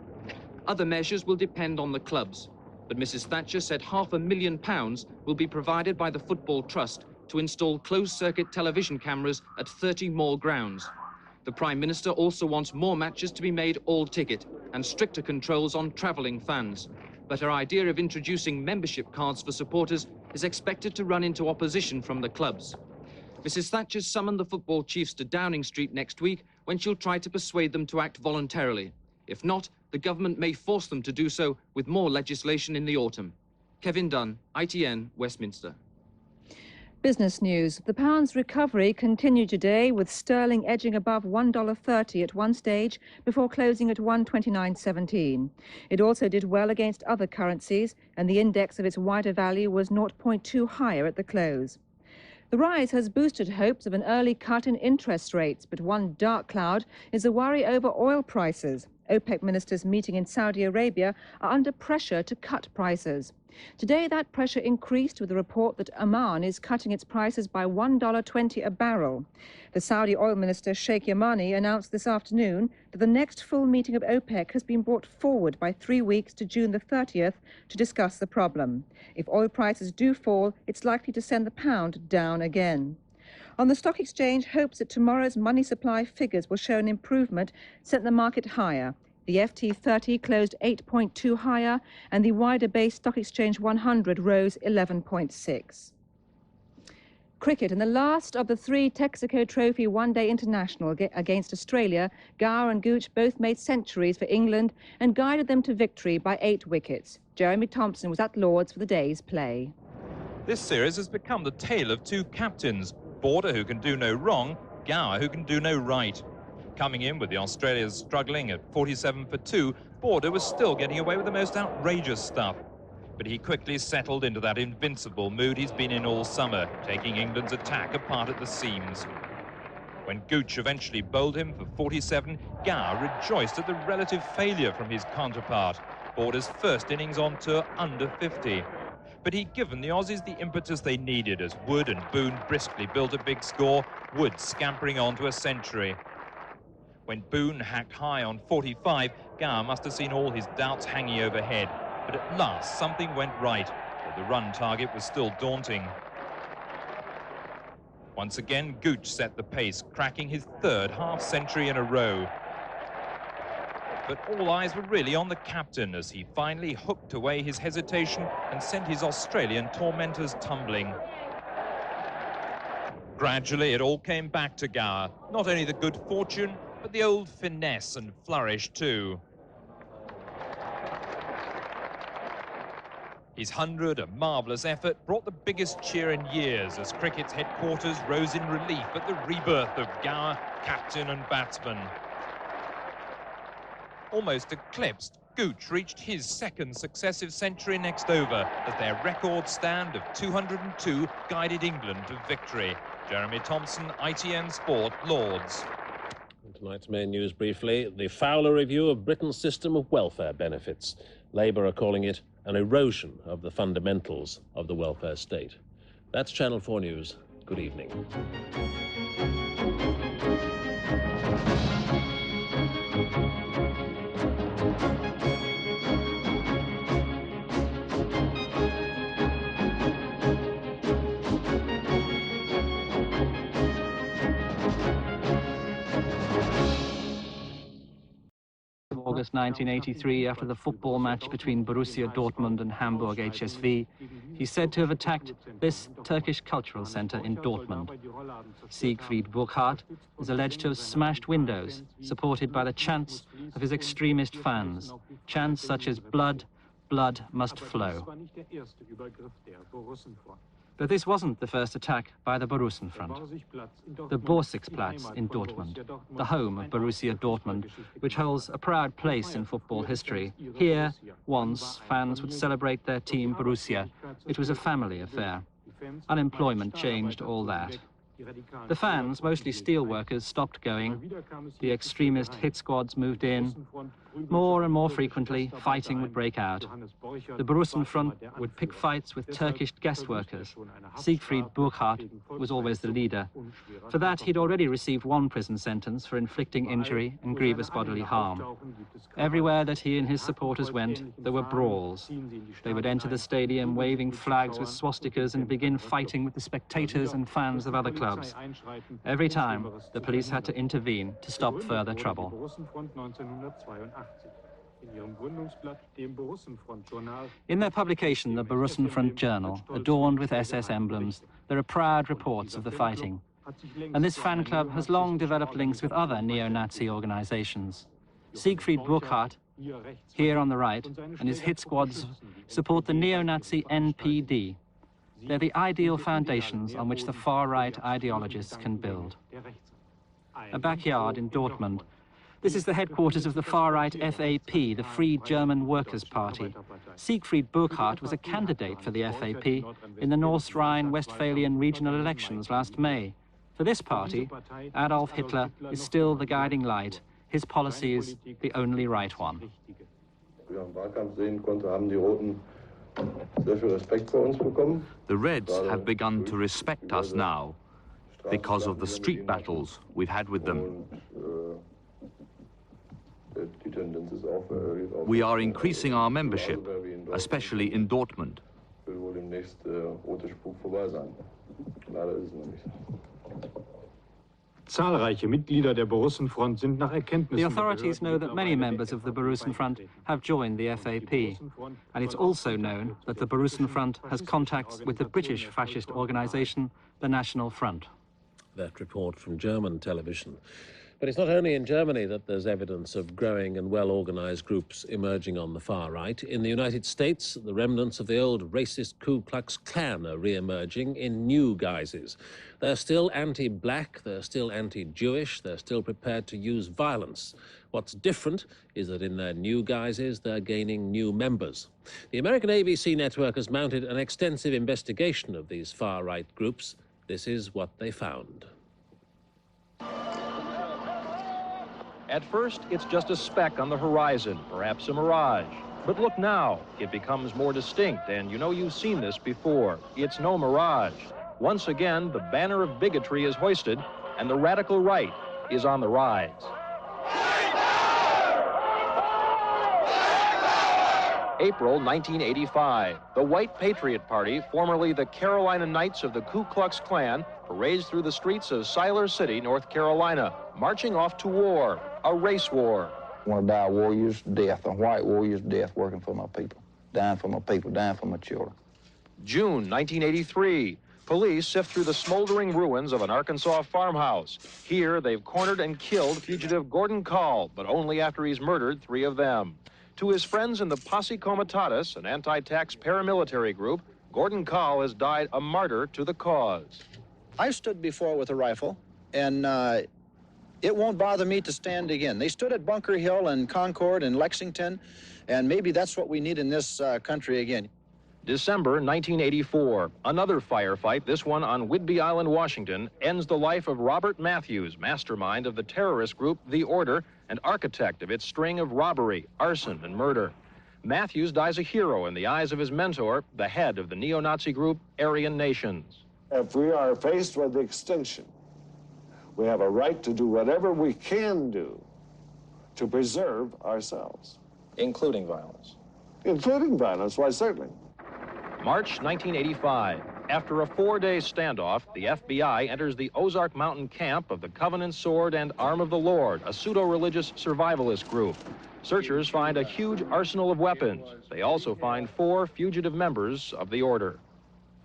Other measures will depend on the clubs, but Mrs Thatcher said £500,000 will be provided by the Football Trust to install closed-circuit television cameras at 30 more grounds. The Prime Minister also wants more matches to be made all-ticket and stricter controls on travelling fans. But her idea of introducing membership cards for supporters is expected to run into opposition from the clubs. Mrs Thatcher summoned the football chiefs to Downing Street next week when she'll try to persuade them to act voluntarily. If not, the government may force them to do so with more legislation in the autumn. Kevin Dunn, ITN, Westminster. Business news. The pound's recovery continued today, with sterling edging above $1.30 at one stage before closing at 129.17. It also did well against other currencies, and the index of its wider value was 0.2 higher at the close. The rise has boosted hopes of an early cut in interest rates, but one dark cloud is a worry over oil prices. OPEC ministers meeting in Saudi Arabia are under pressure to cut prices. Today, that pressure increased with the report that Oman is cutting its prices by $1.20 a barrel. The Saudi oil minister Sheikh Yamani announced this afternoon that the next full meeting of OPEC has been brought forward by 3 weeks to June the 30th to discuss the problem. If oil prices do fall, it's likely to send the pound down again. On the stock exchange, hopes that tomorrow's money supply figures will show an improvement sent the market higher. The FT30 closed 8.2 higher, and the wider base stock exchange 100 rose 11.6. Cricket. In the last of the 3 Texaco Trophy one-day international against Australia, Gower and Gooch both made centuries for England and guided them to victory by 8 wickets. Jeremy Thompson was at Lloyds for the day's play. This series has become the tale of 2 captains, Border, who can do no wrong, Gower, who can do no right. Coming in with the Australians struggling at 47 for 2, Border was still getting away with the most outrageous stuff. But he quickly settled into that invincible mood he's been in all summer, taking England's attack apart at the seams. When Gooch eventually bowled him for 47, Gower rejoiced at the relative failure from his counterpart, Border's first innings on tour under 50. But he'd given the Aussies the impetus they needed as Wood and Boone briskly built a big score, Wood scampering on to a century. When Boone hacked high on 45, Gower must have seen all his doubts hanging overhead. But at last, something went right, but the run target was still daunting. Once again, Gooch set the pace, cracking his 3rd half-century in a row. But all eyes were really on the captain as he finally hooked away his hesitation and sent his Australian tormentors tumbling. Gradually, it all came back to Gower. Not only the good fortune, but the old finesse and flourish too. His 100, a marvellous effort, brought the biggest cheer in years as cricket's headquarters rose in relief at the rebirth of Gower, captain and batsman. Almost eclipsed, Gooch reached his second successive century next over as their record stand of 202 guided England to victory. Jeremy Thompson, ITN Sport, Lords. Tonight's main news briefly, the Fowler review of Britain's system of welfare benefits. Labour are calling it an erosion of the fundamentals of the welfare state. That's Channel 4 News. Good evening. August 1983, after the football match between Borussia Dortmund and Hamburg HSV, he's said to have attacked this Turkish cultural center in Dortmund. Siegfried Borchardt is alleged to have smashed windows, supported by the chants of his extremist fans, chants such as "Blood, blood must flow." But this wasn't the first attack by the Borussenfront. The Borchardt in Dortmund, the home of Borussia Dortmund, which holds a proud place in football history. Here, once, fans would celebrate their team Borussia. It was a family affair. Unemployment changed all that. The fans, mostly steel workers, stopped going. The extremist hit squads moved in. More and more frequently, fighting would break out. The Borussenfront would pick fights with Turkish guest workers. Siegfried Borchardt was always the leader. For that, he'd already received one prison sentence for inflicting injury and grievous bodily harm. Everywhere that he and his supporters went, there were brawls. They would enter the stadium waving flags with swastikas and begin fighting with the spectators and fans of other clubs. Every time, the police had to intervene to stop further trouble. In their publication, the Borussenfront Journal, adorned with SS emblems, there are proud reports of the fighting. And this fan club has long developed links with other neo-Nazi organizations. Siegfried Borchardt, here on the right, and his hit squads support the neo-Nazi NPD. They're the ideal foundations on which the far-right ideologists can build. A backyard in Dortmund. This is the headquarters of the far-right FAP, the Free German Workers' Party. Siegfried Borchardt was a candidate for the FAP in the North Rhine-Westphalian regional elections last May. For this party, Adolf Hitler is still the guiding light. His policy is the only right one. The Reds have begun to respect us now because of the street battles we've had with them. We are increasing our membership, especially in Dortmund. The authorities know that many members of the Borussenfront have joined the FAP, and it's also known that the Borussenfront has contacts with the British fascist organisation, the National Front. That report from German television. But it's not only in Germany that there's evidence of growing and well-organized groups emerging on the far right. In the United States, the remnants of the old racist Ku Klux Klan are re-emerging in new guises. They're still anti-black, they're still anti-Jewish, they're still prepared to use violence. What's different is that in their new guises, they're gaining new members. The American ABC network has mounted an extensive investigation of these far-right groups. This is what they found. At first, it's just a speck on the horizon, perhaps a mirage. But look now, it becomes more distinct, and you know you've seen this before. It's no mirage. Once again, the banner of bigotry is hoisted, and the radical right is on the rise. April 1985, the White Patriot Party, formerly the Carolina Knights of the Ku Klux Klan, parades through the streets of Siler City, North Carolina, marching off to war, a race war. I want to die a warrior's death, a white warrior's death, working for my people, dying for my people, dying for my children. June 1983, Police sift through the smoldering ruins of an Arkansas farmhouse. Here, they've cornered and killed fugitive Gordon Kahl, but only after he's murdered 3 of them. To his friends in the Posse Comitatus, an anti-tax paramilitary group, Gordon Kahl has died a martyr to the cause. I've stood before with a rifle, and it won't bother me to stand again. They stood at Bunker Hill and Concord and Lexington, and maybe that's what we need in this country again. December 1984, another firefight, this one on Whidbey Island, Washington, ends the life of Robert Matthews, mastermind of the terrorist group The Order and architect of its string of robbery, arson, and murder. Matthews dies a hero in the eyes of his mentor, the head of the neo-Nazi group Aryan Nations. If we are faced with extinction, we have a right to do whatever we can do to preserve ourselves. Including violence. Including violence, why certainly. March 1985. After a 4-day standoff, the FBI enters the Ozark Mountain camp of the Covenant Sword and Arm of the Lord, a pseudo-religious survivalist group. Searchers find a huge arsenal of weapons. They also find 4 fugitive members of the order.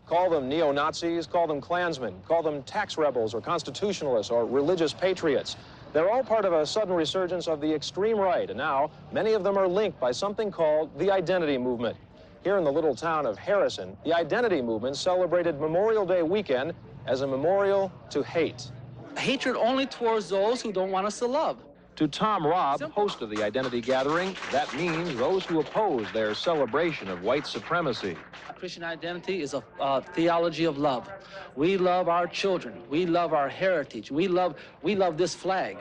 Call them neo-Nazis, call them Klansmen, call them tax rebels or constitutionalists or religious patriots. They're all part of a sudden resurgence of the extreme right, and now many of them are linked by something called the identity movement. Here in the little town of Harrison, the identity movement celebrated Memorial Day weekend as a memorial to hate. Hatred only towards those who don't want us to love. To Tom Robb, host of the identity gathering, that means those who oppose their celebration of white supremacy. Christian identity is a theology of love. We love our children. We love our heritage. We love this flag.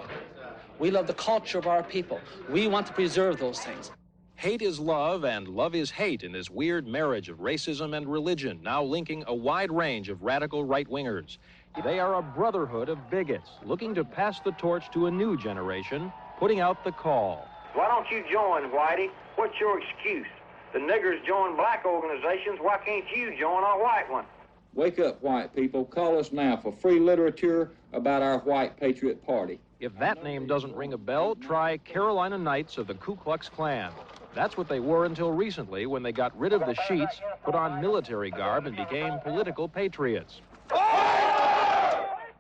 We love the culture of our people. We want to preserve those things. Hate is love and love is hate in this weird marriage of racism and religion, now linking a wide range of radical right-wingers. They are a brotherhood of bigots, looking to pass the torch to a new generation, putting out the call. Why don't you join, Whitey? What's your excuse? The niggers join black organizations. Why can't you join our white one? Wake up, white people. Call us now for free literature about our white patriot party. If that name doesn't ring a bell, try Carolina Knights of the Ku Klux Klan. That's what they were until recently, when they got rid of the sheets, put on military garb, and became political patriots.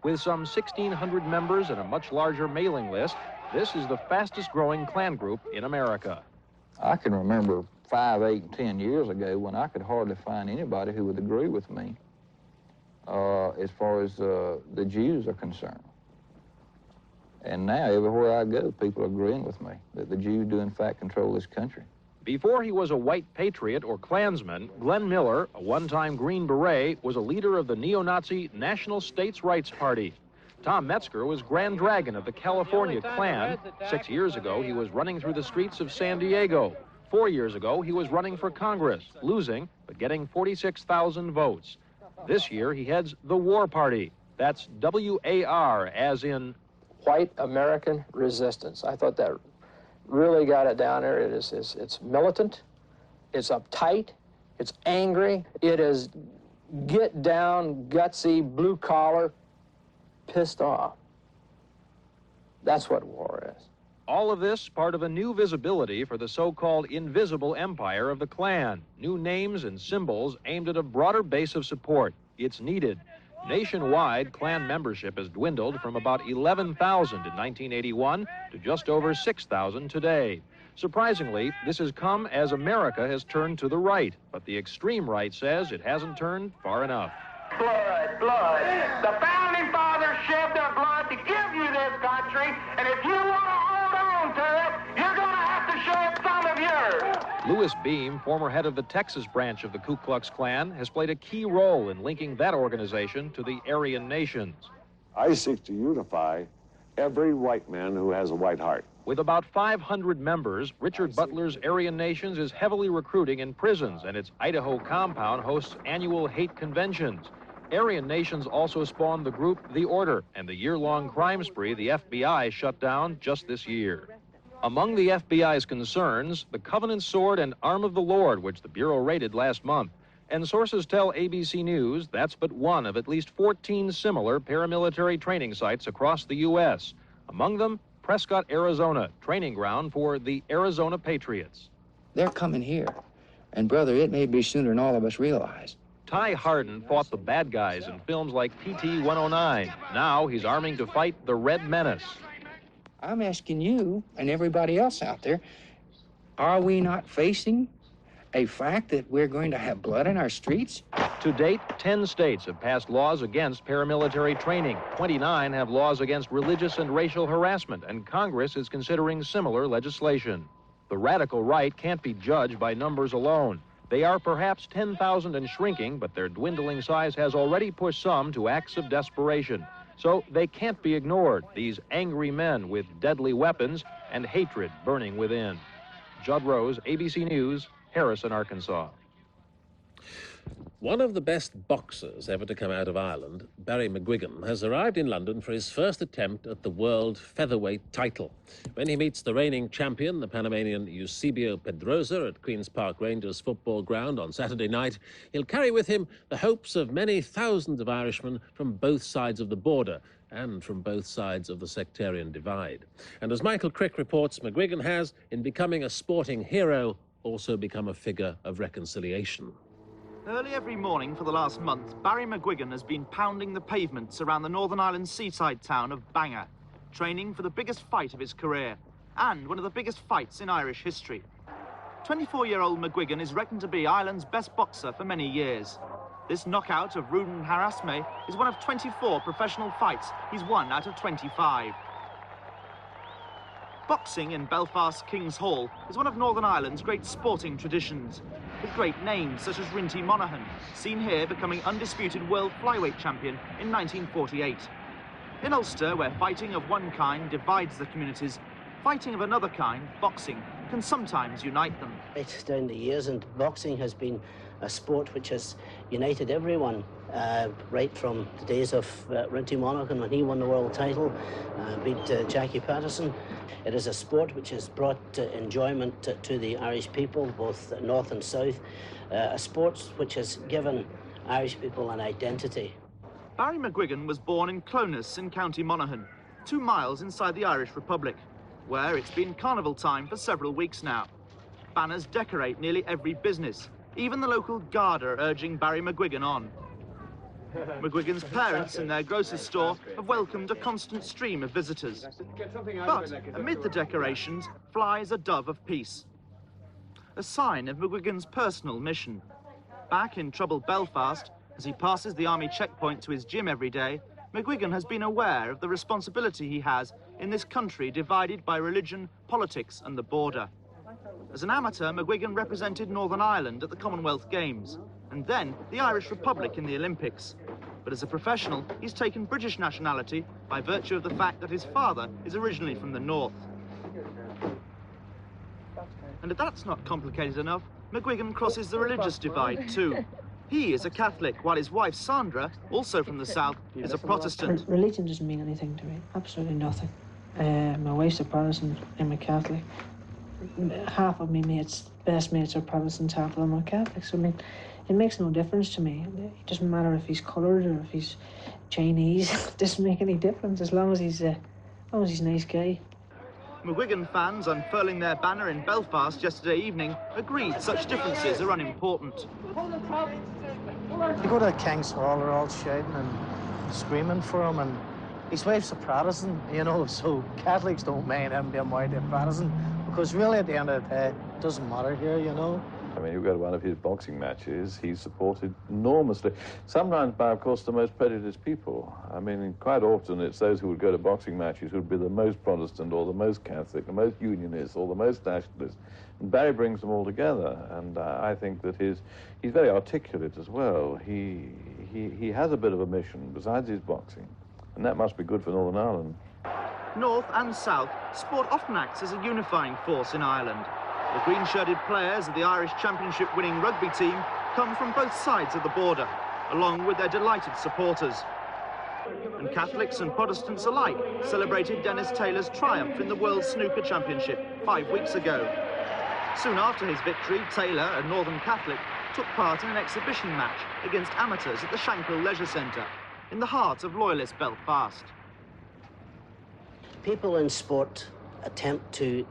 With some 1,600 members and a much larger mailing list, this is the fastest growing Klan group in America. I can remember 5, 8, and 10 years ago when I could hardly find anybody who would agree with me as far as the Jews are concerned. And now, everywhere I go, people are agreeing with me that the Jews do, in fact, control this country. Before he was a white patriot or Klansman, Glenn Miller, a one-time Green Beret, was a leader of the neo-Nazi National States Rights Party. Tom Metzger was Grand Dragon of the California Klan. 6 years ago, he was running through the streets of San Diego. 4 years ago, he was running for Congress, losing, but getting 46,000 votes. This year, he heads the War Party. That's W-A-R, as in White American Resistance. I thought that really got it down there. It's militant, it's uptight, it's angry, it is get down, gutsy, blue collar, pissed off. That's what war is. All of this part of a new visibility for the so-called invisible empire of the Klan. New names and symbols aimed at a broader base of support. It's needed. Nationwide, Klan membership has dwindled from about 11,000 in 1981 to just over 6,000 today. Surprisingly, this has come as America has turned to the right, but the extreme right says it hasn't turned far enough. Blood, blood. The founding fathers shed their blood to give you this country, and if you want to hold on to it, you're going to have to shed some of yours. Louis Beam, former head of the Texas branch of the Ku Klux Klan, has played a key role in linking that organization to the Aryan Nations. I seek to unify every white man who has a white heart. With about 500 members, Richard Butler's Aryan Nations is heavily recruiting in prisons, and its Idaho compound hosts annual hate conventions. Aryan Nations also spawned the group The Order and the year-long crime spree the FBI shut down just this year. Among the FBI's concerns, the Covenant Sword and Arm of the Lord, which the Bureau raided last month. And sources tell ABC News that's but one of at least 14 similar paramilitary training sites across the U.S. Among them, Prescott, Arizona, training ground for the Arizona Patriots. They're coming here. And, brother, it may be sooner than all of us realize. Ty Hardin fought the bad guys in films like PT 109. Now he's arming to fight the Red Menace. I'm asking you and everybody else out there, are we not facing a fact that we're going to have blood in our streets? To date, 10 states have passed laws against paramilitary training. 29 have laws against religious and racial harassment, and Congress is considering similar legislation. The radical right can't be judged by numbers alone. They are perhaps 10,000 and shrinking, but their dwindling size has already pushed some to acts of desperation. So they can't be ignored, these angry men with deadly weapons and hatred burning within. Judd Rose, ABC News, Harrison, Arkansas. One of the best boxers ever to come out of Ireland, Barry McGuigan, has arrived in London for his first attempt at the world featherweight title. When he meets the reigning champion, the Panamanian Eusebio Pedrosa, at Queen's Park Rangers football ground on Saturday night, he'll carry with him the hopes of many thousands of Irishmen from both sides of the border and from both sides of the sectarian divide. And as Michael Crick reports, McGuigan has, in becoming a sporting hero, also become a figure of reconciliation. Early every morning for the last month, Barry McGuigan has been pounding the pavements around the Northern Ireland seaside town of Bangor, training for the biggest fight of his career, and one of the biggest fights in Irish history. 24-year-old McGuigan is reckoned to be Ireland's best boxer for many years. This knockout of Rudin Harasme is one of 24 professional fights he's won out of 25. Boxing in Belfast's King's Hall is one of Northern Ireland's great sporting traditions, with great names such as Rinty Monaghan, seen here becoming undisputed world flyweight champion in 1948. In Ulster, where fighting of one kind divides the communities, fighting of another kind, boxing, can sometimes unite them. Right down the years, and boxing has been a sport which has united everyone, right from the days of Rinty Monaghan when he won the world title, beat Jackie Patterson. It is a sport which has brought enjoyment to the Irish people, both north and south, a sport which has given Irish people an identity. Barry McGuigan was born in Clonus in County Monaghan, 2 miles inside the Irish Republic, where it's been carnival time for several weeks now. Banners decorate nearly every business, even the local Garda urging Barry McGuigan on. McGuigan's parents in their grocer's store have welcomed a constant stream of visitors. But amid the decorations flies a dove of peace, a sign of McGuigan's personal mission. Back in troubled Belfast, as he passes the army checkpoint to his gym every day, McGuigan has been aware of the responsibility he has in this country divided by religion, politics and the border. As an amateur, McGuigan represented Northern Ireland at the Commonwealth Games, and then the Irish Republic in the Olympics. But as a professional, he's taken British nationality by virtue of the fact that his father is originally from the north. And if that's not complicated enough, McGuigan crosses the religious divide too. He is a Catholic, while his wife Sandra, also from the south, is a Protestant. Religion doesn't mean anything to me, absolutely nothing. My wife's a Protestant, I'm a Catholic. Half of me mates, best mates are Protestants, half of them are Catholics. I mean, it makes no difference to me. It doesn't matter if he's coloured or if he's Chinese. It doesn't make any difference as long as he's a nice guy. McGuigan fans unfurling their banner in Belfast yesterday evening agreed such differences are unimportant. You go to King's Hall, they're all shouting and screaming for him, and his wife's a Protestant, you know, so Catholics don't mind him being married to a Protestant, because really at the end of the day, it doesn't matter here, you know. I mean, you go to one of his boxing matches, he's supported enormously, sometimes by, of course, the most prejudiced people. I mean, quite often it's those who would go to boxing matches who would be the most Protestant or the most Catholic, the most Unionist or the most nationalist. And Barry brings them all together, and I think that he's very articulate as well. He has a bit of a mission besides his boxing, and that must be good for Northern Ireland. North and South, sport often acts as a unifying force in Ireland. The green-shirted players of the Irish Championship-winning rugby team come from both sides of the border, along with their delighted supporters. And Catholics and Protestants alike celebrated Dennis Taylor's triumph in the World Snooker Championship 5 weeks ago. Soon after his victory, Taylor, a Northern Catholic, took part in an exhibition match against amateurs at the Shankill Leisure Centre, in the heart of loyalist Belfast. People in sport attempt to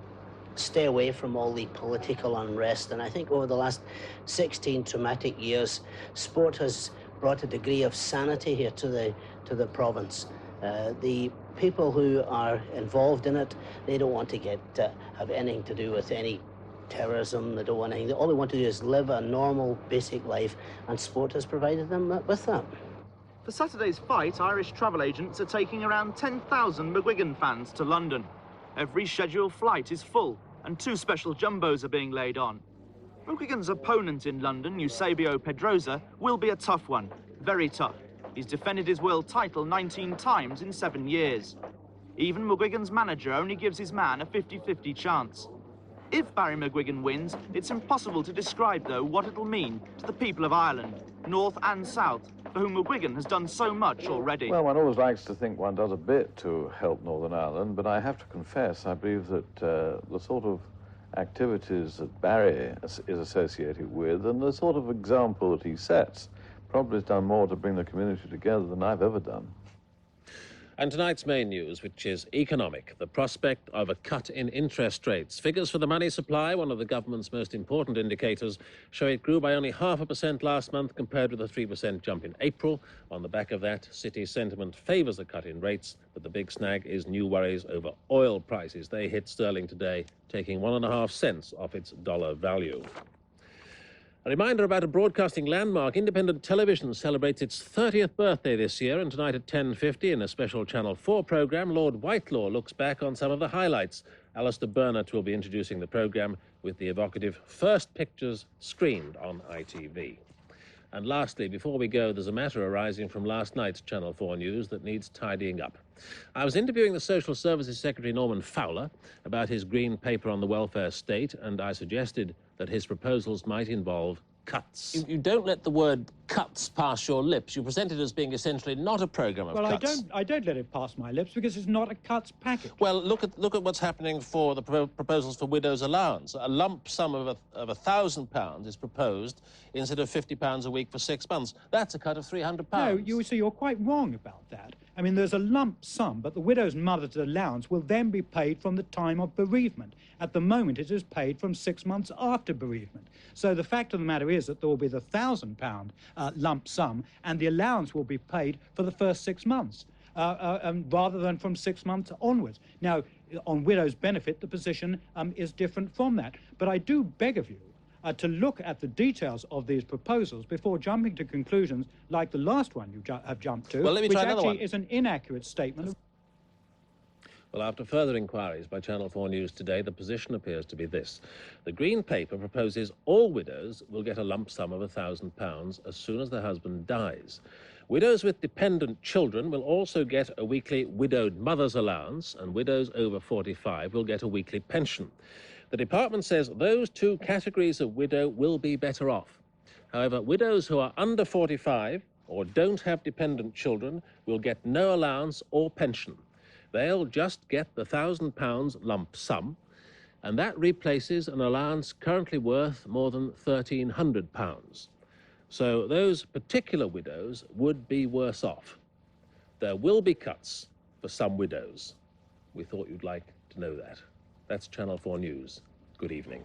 stay away from all the political unrest. And I think over the last 16 traumatic years, sport has brought a degree of sanity here to the province. The people who are involved in it, they don't want to have anything to do with any terrorism. They don't want anything. All they want to do is live a normal, basic life, and sport has provided them with that. For Saturday's fight, Irish travel agents are taking around 10,000 McGuigan fans to London. Every scheduled flight is full, and 2 special jumbos are being laid on. McGuigan's opponent in London, Eusebio Pedrosa, will be a tough one, very tough. He's defended his world title 19 times in 7 years. Even McGuigan's manager only gives his man a 50-50 chance. If Barry McGuigan wins, it's impossible to describe, though, what it'll mean to the people of Ireland, north and south, for whom McGuigan has done so much already. Well, one always likes to think one does a bit to help Northern Ireland, but I have to confess, I believe that the sort of activities that Barry is associated with and the sort of example that he sets probably has done more to bring the community together than I've ever done. And tonight's main news, which is economic, the prospect of a cut in interest rates. Figures for the money supply, one of the government's most important indicators, show it grew by only 0.5% last month compared with a 3% jump in April. On the back of that, city sentiment favours a cut in rates, but the big snag is new worries over oil prices. They hit sterling today, taking 1.5 cents off its dollar value. A reminder about a broadcasting landmark. Independent television celebrates its 30th birthday this year, and tonight at 10:50 in a special Channel 4 programme, Lord Whitelaw looks back on some of the highlights. Alistair Burnett will be introducing the programme with the evocative first pictures screened on ITV. And lastly, before we go, there's a matter arising from last night's Channel 4 news that needs tidying up. I was interviewing the Social Services Secretary Norman Fowler about his green paper on the welfare state, and I suggested that his proposals might involve cuts. You don't let the word cuts pass your lips. You present it as being essentially not a programme of cuts. Well, I don't let it pass my lips because it's not a cuts package. Well, look at what's happening for the proposals for widows' allowance. A lump sum of £1,000 is proposed instead of £50 a week for 6 months. That's a cut of £300. No, you're quite wrong about that. I mean, there's a lump sum, but the widow's mother's allowance will then be paid from the time of bereavement. At the moment, it is paid from 6 months after bereavement. So the fact of the matter is that there will be the £1,000 lump sum, and the allowance will be paid for the first 6 months, rather than from 6 months onwards. Now, on widow's benefit, the position is different from that. But I do beg of you to look at the details of these proposals before jumping to conclusions like the last one you have jumped to, well, let me which try another actually one. is an inaccurate statement. Well, after further inquiries by Channel 4 News today, the position appears to be this. The Green Paper proposes all widows will get a lump sum of £1,000 as soon as their husband dies. Widows with dependent children will also get a weekly widowed mother's allowance, and widows over 45 will get a weekly pension. The department says those 2 categories of widow will be better off. However, widows who are under 45 or don't have dependent children will get no allowance or pension. They'll just get the £1,000 lump sum, and that replaces an allowance currently worth more than £1,300. So those particular widows would be worse off. There will be cuts for some widows. We thought you'd like to know that. That's Channel 4 News. Good evening.